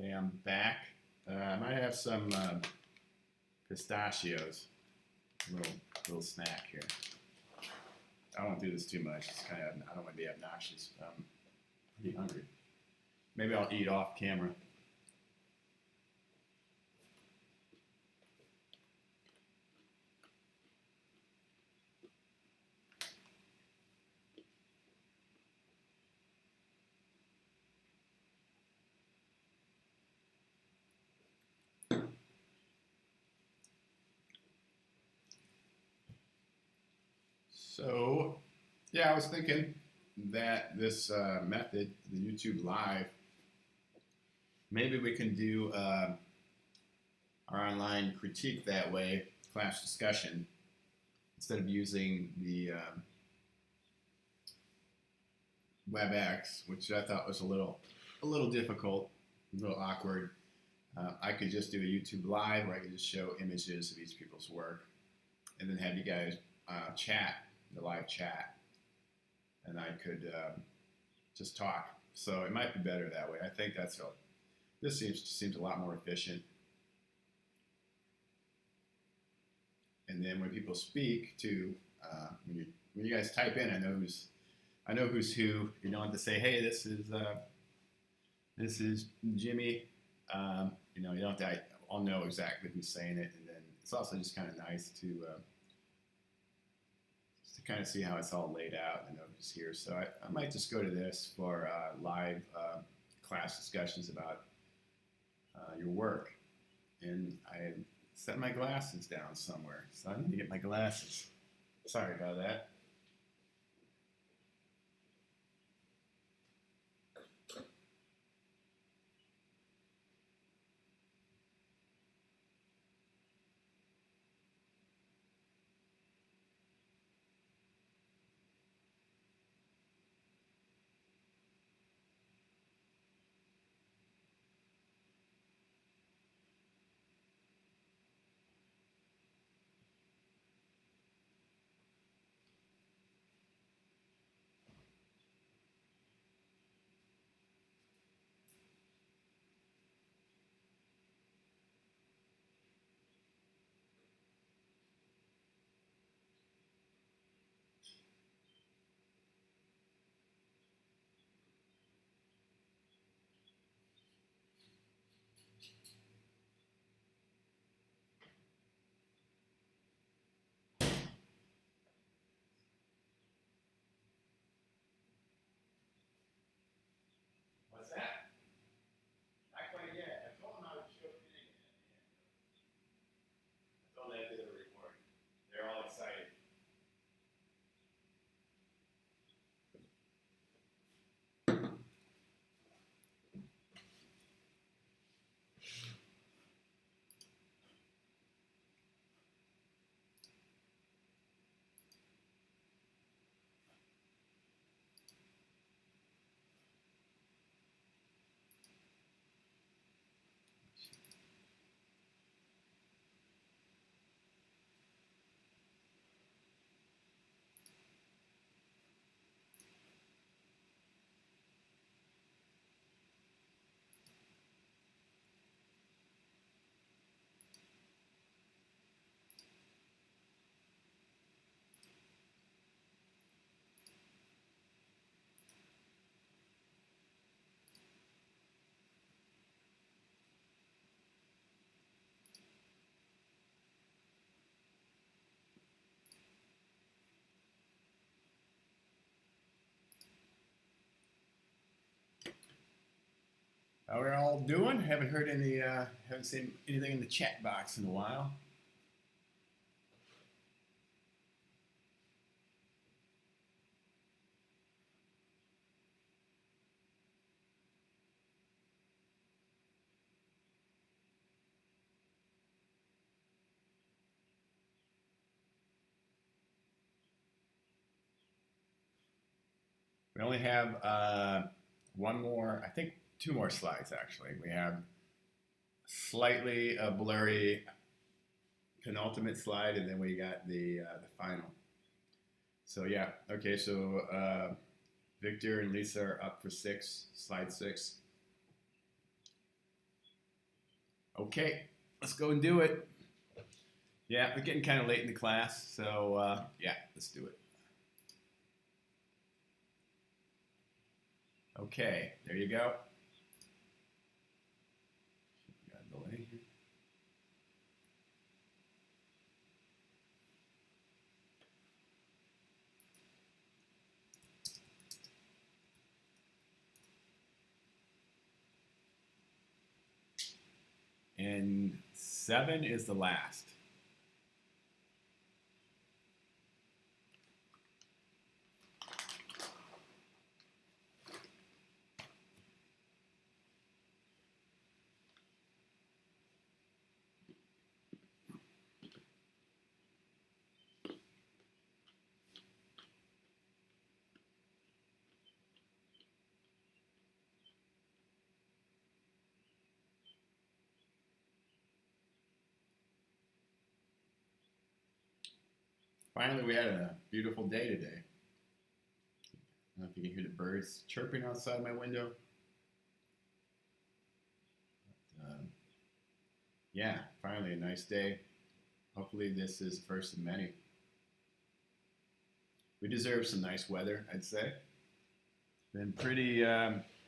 Okay, I'm back. I might have some pistachios. Little snack here. I won't do this too much. It's kind of, I don't want to be obnoxious. I'm pretty hungry. Maybe I'll eat off camera. So, yeah, I was thinking that this method, the YouTube Live, maybe we can do our online critique that way, class discussion, instead of using the WebEx, which I thought was a little difficult, a little awkward. I could just do a YouTube Live where I could just show images of each people's work, and then have you guys chat, the live chat, and I could just talk. So it might be better that way. I think this seems a lot more efficient. And then when people speak too, when you guys type in, I know who's who. You don't have to say, hey, this is Jimmy. You don't have to. I'll know exactly who's saying it, and then it's also just kind of nice to kind of see how it's all laid out and know who's here. So I might just go to this for live class discussions about your work. And I set my glasses down somewhere, so I need to get my glasses. Sorry about that. What's that? Not quite yet. I told them I would show fitting it at the end. I told them I did a recording. They're all excited. How are we all doing? Haven't seen anything in the chat box in a while. We only have one more, I think two more slides actually. We have slightly blurry penultimate slide, and then we got the final. So yeah, okay. So Victor and Lisa are up for slide 6. Okay, let's go and do it. Yeah, we're getting kind of late in the class, so yeah, let's do it. Okay, there you go. Got a delay here. And 7 is the last. Finally, we had a beautiful day today. I don't know if you can hear the birds chirping outside my window. Yeah, finally a nice day. Hopefully this is the first of many. We deserve some nice weather, I'd say. Been pretty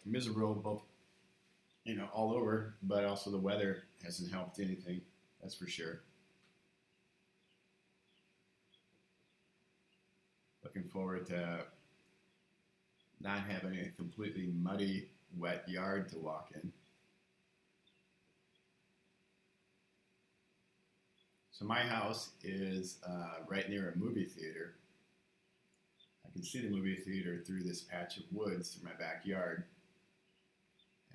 miserable, both, all over, but also the weather hasn't helped anything, that's for sure. Looking forward to not having a completely muddy, wet yard to walk in. So my house is right near a movie theater. I can see the movie theater through this patch of woods through my backyard.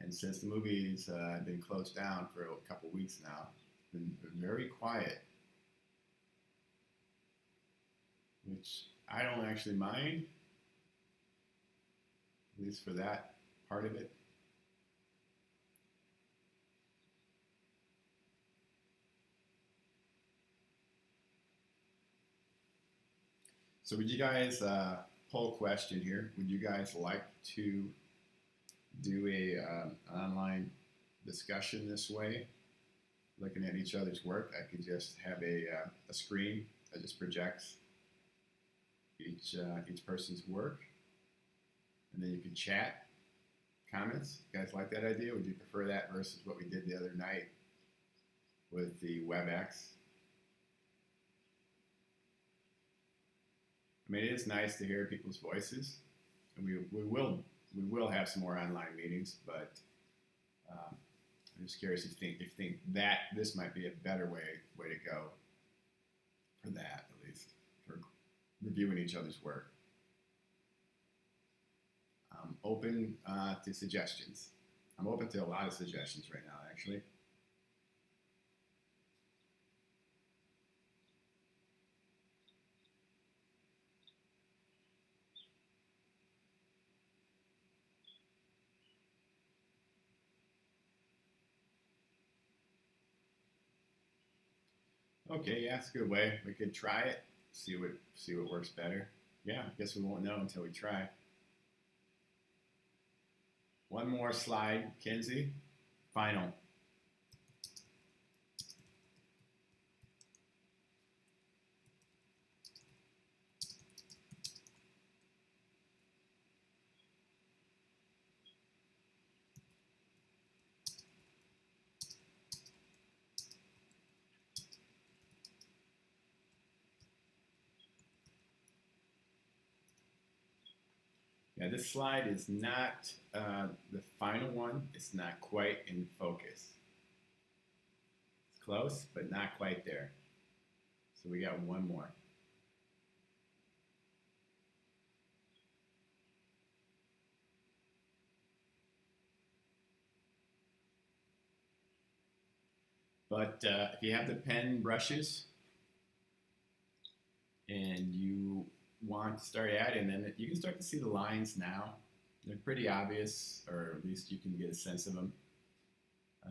And since the movies have been closed down for a couple weeks now, it's been very quiet, which I don't actually mind, at least for that part of it. So would you guys, poll question here, would you guys like to do an online discussion this way, looking at each other's work? I could just have a screen that just projects each person's work, and then you can chat comments. You guys like that idea? Would you prefer that versus what we did the other night with the WebEx? I mean, it is nice to hear people's voices, and we will have some more online meetings. But I'm just curious if you think that this might be a better way to go for that, at least for reviewing each other's work. I'm open to suggestions. I'm open to a lot of suggestions right now, actually. Okay, yeah, it's a good way. We could try it, see what works better. Yeah, I guess we won't know until we try. One more slide, Kenzie. Final. Yeah, this slide is not the final one. It's not quite in focus. It's close, but not quite there. So we got one more. But if you have the pen brushes and you want to start adding them, you can start to see the lines now. They're pretty obvious, or at least you can get a sense of them.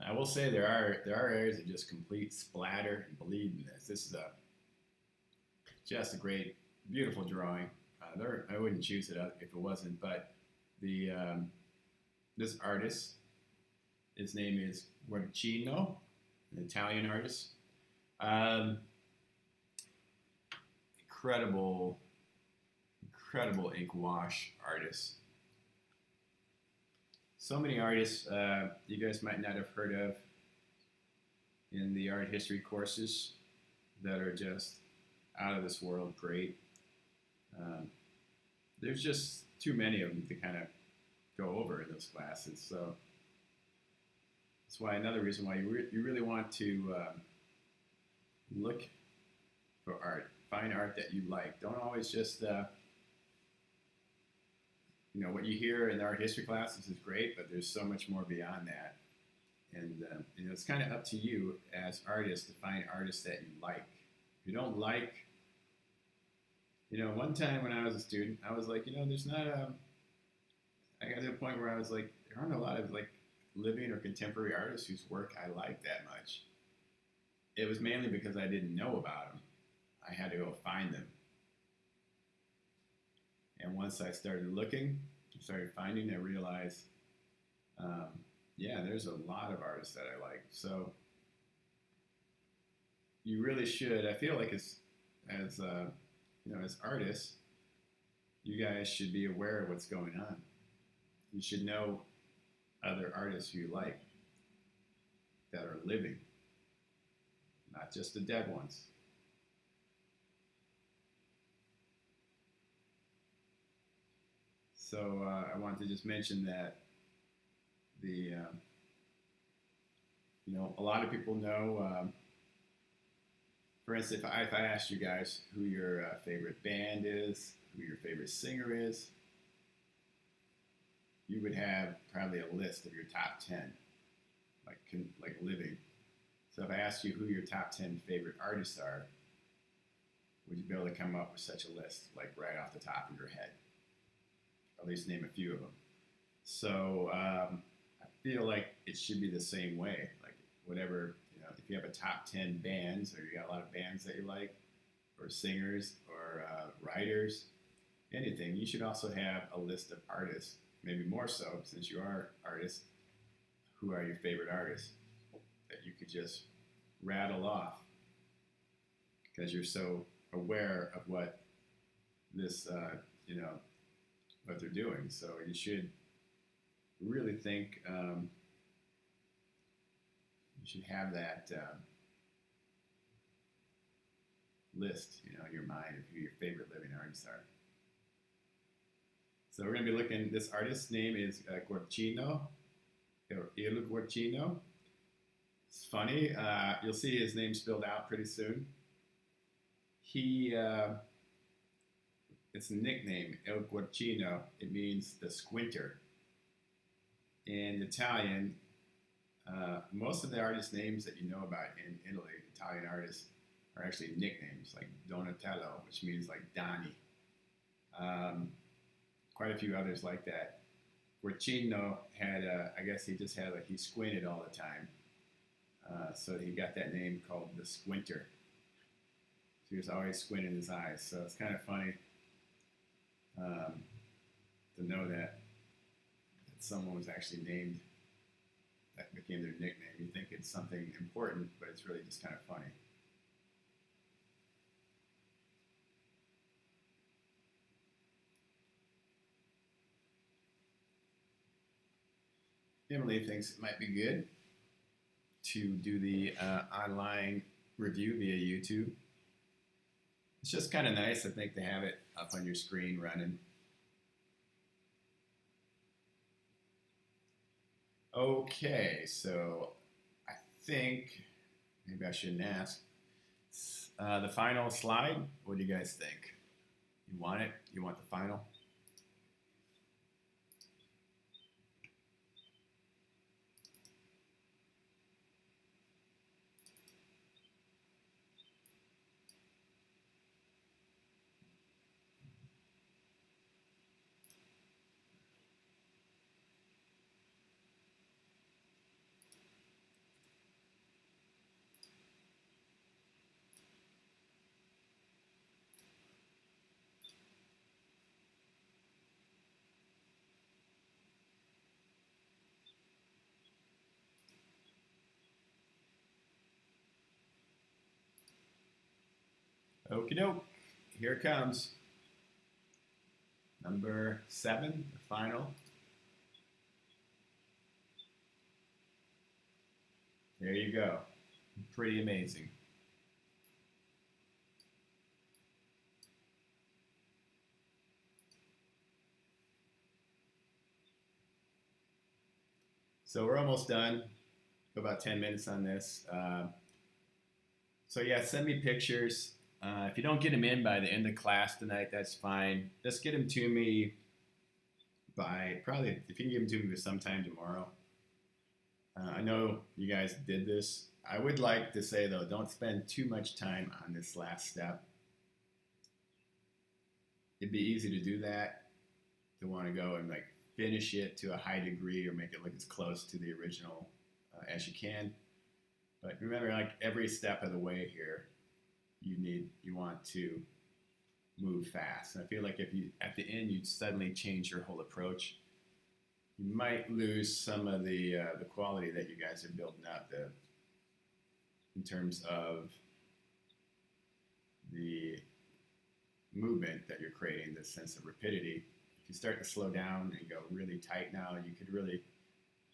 I will say there are areas of just complete splatter and bleed in this. This is just a great, beautiful drawing. I wouldn't choose it if it wasn't, but the this artist, his name is Guarcino, an Italian artist. Um, incredible, incredible ink wash artist. So many artists you guys might not have heard of in the art history courses that are just out of this world great. There's just too many of them to kind of go over in those classes. So that's why another reason why you really want to look for art. Find art that you like. Don't always just, what you hear in the art history classes is great, but there's so much more beyond that. And it's kind of up to you as artists to find artists that you like. If you don't like, one time when I was a student, I was like, there's not I got to a point where I was like, there aren't a lot of like living or contemporary artists whose work I like that much. It was mainly because I didn't know about them. I had to go find them. And once I started looking, started finding, I realized, there's a lot of artists that I like. So you really should. I feel like as artists, you guys should be aware of what's going on. You should know other artists who you like that are living, not just the dead ones. So I wanted to just mention that a lot of people know, for instance, if I asked you guys who your favorite band is, who your favorite singer is, you would have probably a list of your top 10, like living. So if I asked you who your top 10 favorite artists are, would you be able to come up with such a list, like right off the top of your head? At least name a few of them. So I feel like it should be the same way. Like whatever, if you have a top 10 bands, or you got a lot of bands that you like, or singers, or writers, anything, you should also have a list of artists, maybe more so since you are artists. Who are your favorite artists that you could just rattle off because you're so aware of what this, what they're doing. So you should really think, you should have that list, in your mind of who your favorite living artists are. So we're going to be looking, this artist's name is Guarcino, or Il Guarcino. It's funny, you'll see his name spelled out pretty soon. It's a nickname, Il Guarcino. It means the squinter. In Italian, most of the artist names that you know about in Italy, Italian artists, are actually nicknames, like Donatello, which means like Donnie. Quite a few others like that. Guarcino had, he squinted all the time. So he got that name called the squinter. So he was always squinting his eyes. So it's kind of funny to know that someone was actually named, that became their nickname. You think it's something important, but it's really just kind of funny. Emily thinks it might be good to do the online review via YouTube. It's just kind of nice, I think, to have it up on your screen running. Okay, so I think maybe I shouldn't ask. The final slide, what do you guys think? You want it? You want the final? Okie doke. Here it comes. Number 7, the final. There you go. Pretty amazing. So we're almost done. About 10 minutes on this. So yeah, send me pictures. If you don't get them in by the end of class tonight, that's fine. Just get them to me by probably, if you can give them to me sometime tomorrow. I know you guys did this. I would like to say though, don't spend too much time on this last step. It'd be easy to do that, to want to go and like finish it to a high degree or make it look as close to the original as you can. But remember, like every step of the way here, you want to move fast. And I feel like if you at the end you suddenly change your whole approach, you might lose some of the quality that you guys are building up in terms of the movement that you're creating, this sense of rapidity. If you start to slow down and go really tight now, you could really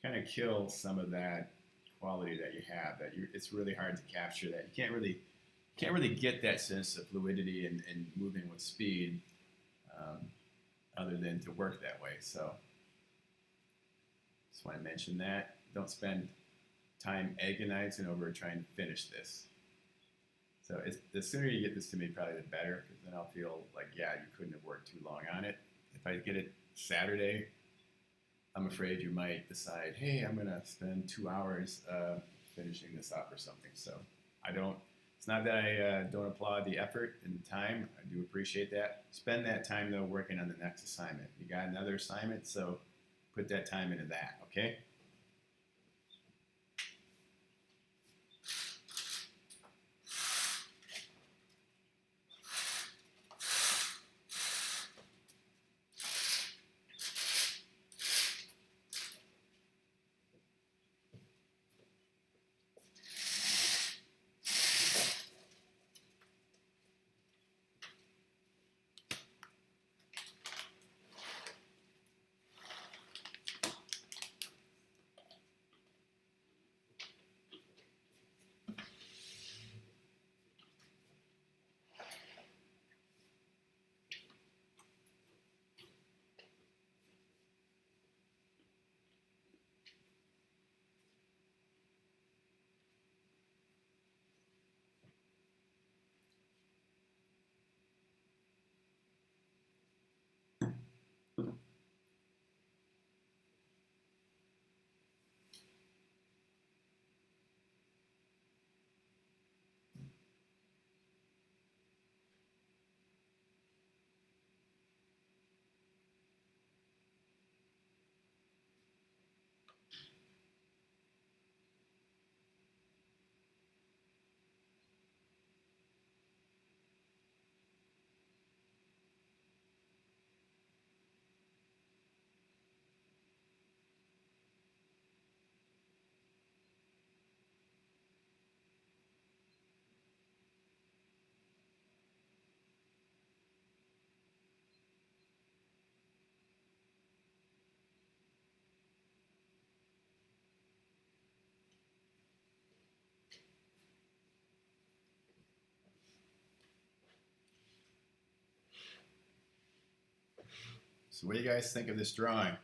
kind of kill some of that quality that you have. It's really hard to capture that. You can't really get that sense of fluidity and moving with speed, other than to work that way. So just want to mention that. Don't spend time agonizing over trying to finish this. So the sooner you get this to me, probably the better, because then I'll feel like, yeah, you couldn't have worked too long on it. If I get it Saturday, I'm afraid you might decide, hey, I'm going to spend 2 hours finishing this up or something. So it's not that I don't applaud the effort and the time. I do appreciate that. Spend that time, though, working on the next assignment. You got another assignment, so put that time into that, okay? So what do you guys think of this drawing?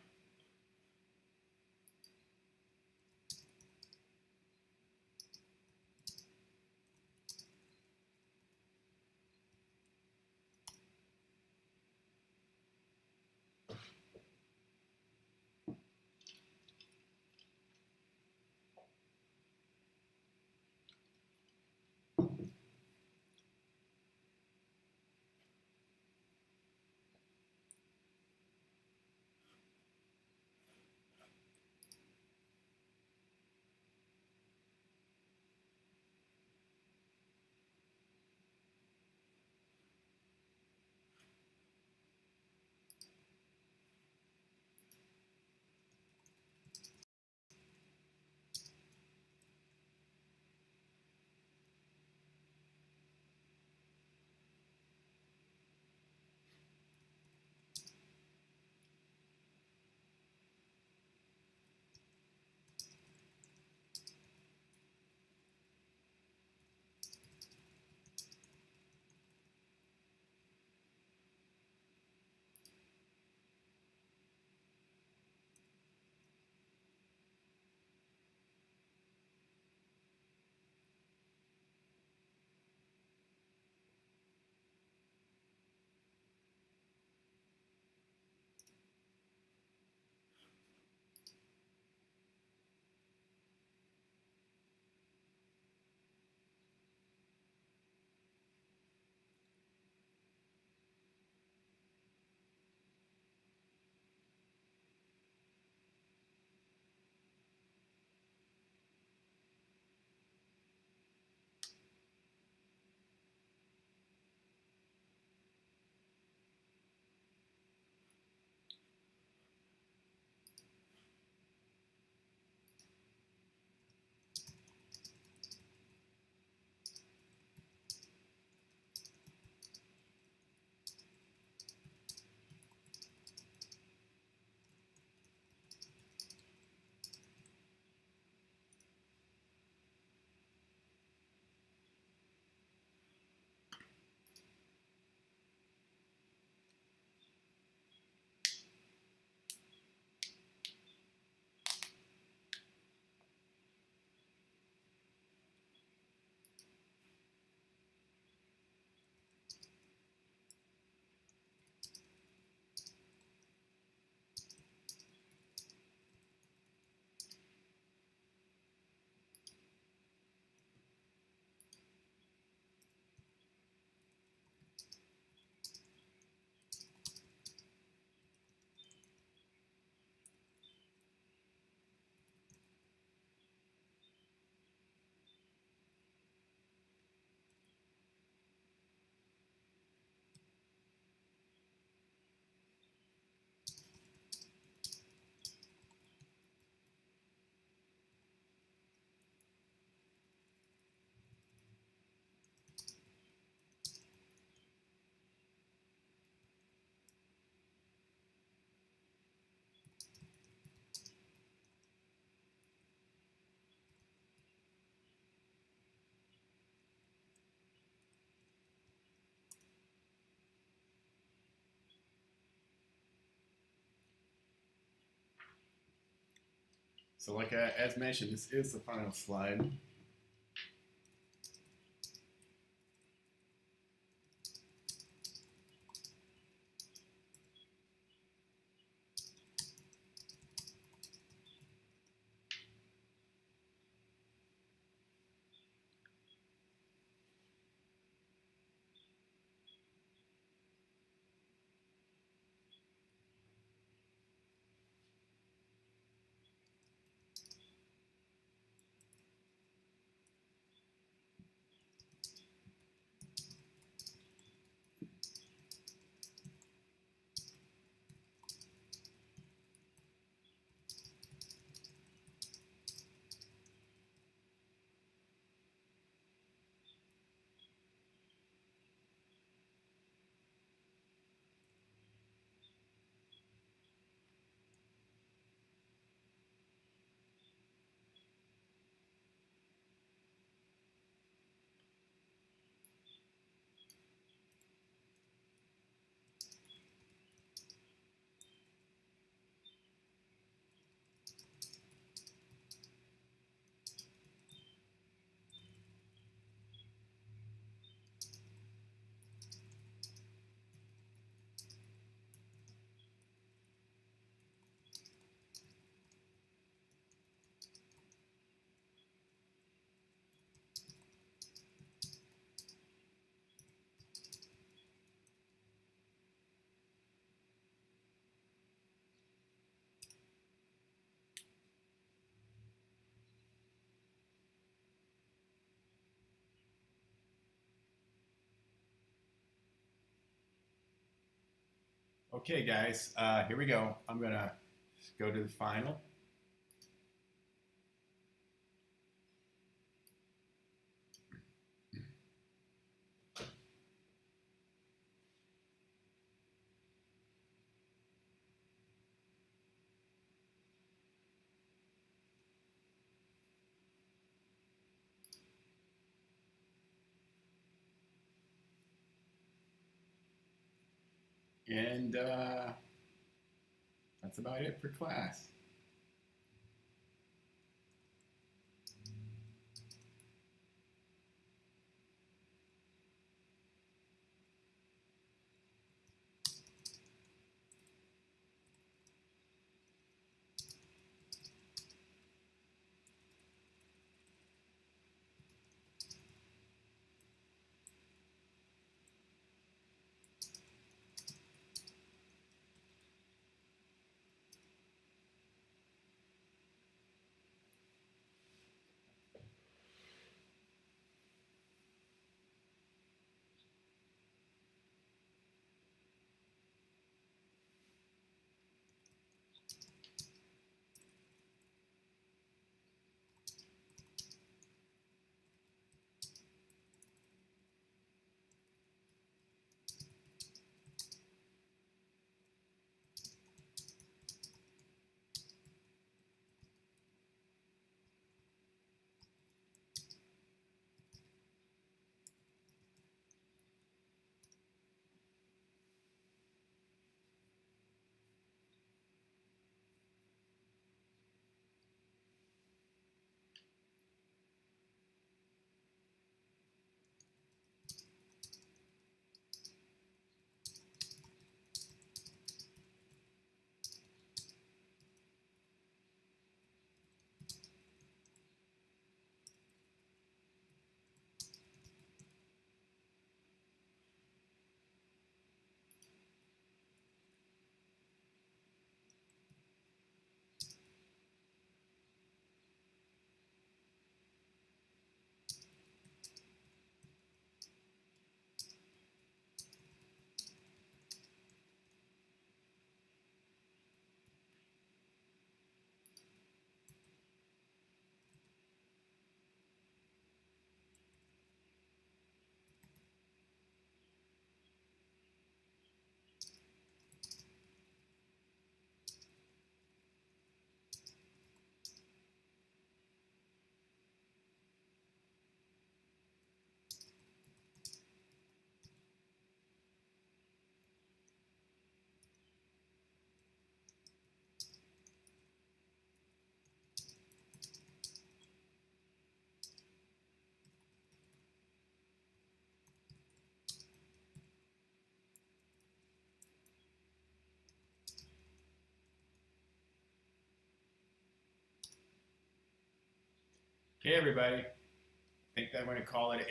So like as mentioned, this is the final slide. Okay, guys, here we go. I'm gonna go to the final. And that's about it for class. Okay, everybody. I think I'm going to call it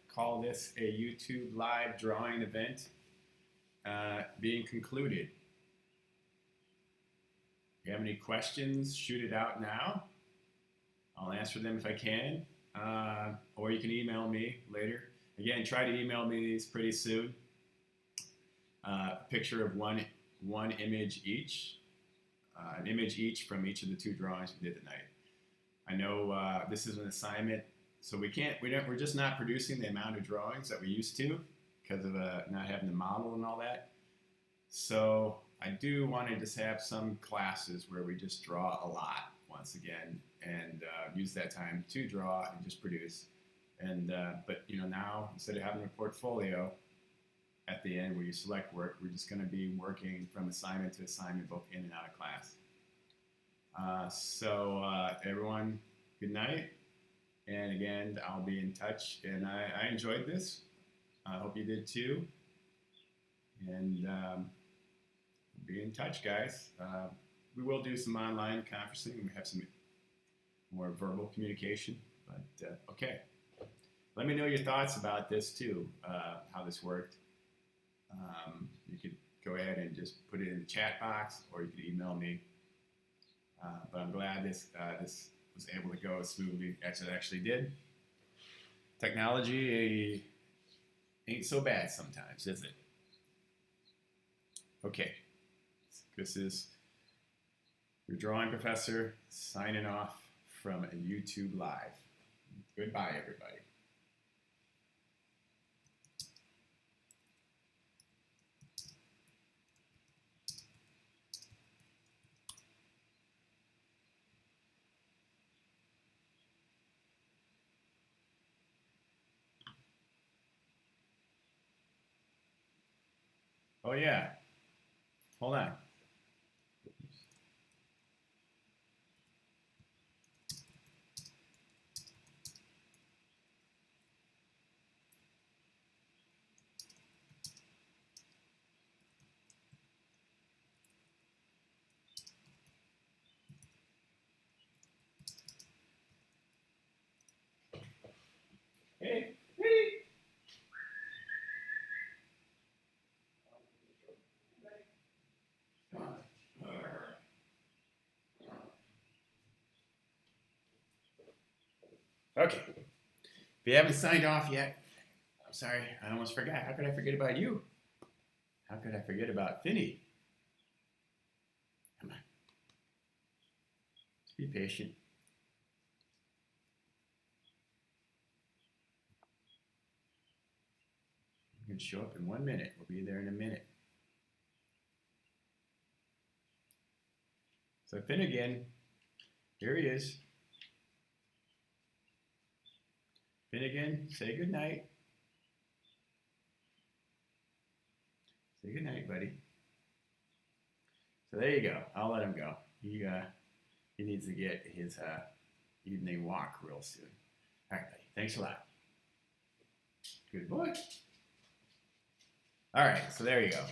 call this a YouTube live drawing event being concluded. If you have any questions, shoot it out now. I'll answer them if I can, or you can email me later. Again, try to email me these pretty soon. A picture of one image each, an image each from each of the 2 drawings we did tonight. I know this is an assignment, so we're just not producing the amount of drawings that we used to because of not having the model and all that. So I do want to just have some classes where we just draw a lot once again and use that time to draw and just produce. And but now instead of having a portfolio at the end where you select work, we're just going to be working from assignment to assignment, both in and out of class. So everyone, good night. And again, I'll be in touch. And I enjoyed this. I hope you did too. And be in touch, guys. We will do some online conferencing. We have some more verbal communication. But okay. Let me know your thoughts about this too, how this worked. You could go ahead and just put it in the chat box, or you could email me. But I'm glad this was able to go as smoothly as it actually did. Technology ain't so bad sometimes, is it? Okay, this is your drawing professor signing off from a YouTube Live. Goodbye, everybody. Oh yeah, hold on. Hey, hey. Okay. If you haven't signed off yet, I'm sorry, I almost forgot. How could I forget about you? How could I forget about Finney? Come on. Just be patient. You can show up in 1 minute. We'll be there in a minute. So Finnegan, here he is. Finnegan, say goodnight. Say goodnight, buddy. So there you go. I'll let him go. He needs to get his evening walk real soon. All right, buddy. Thanks a lot. Good boy. All right, so there you go.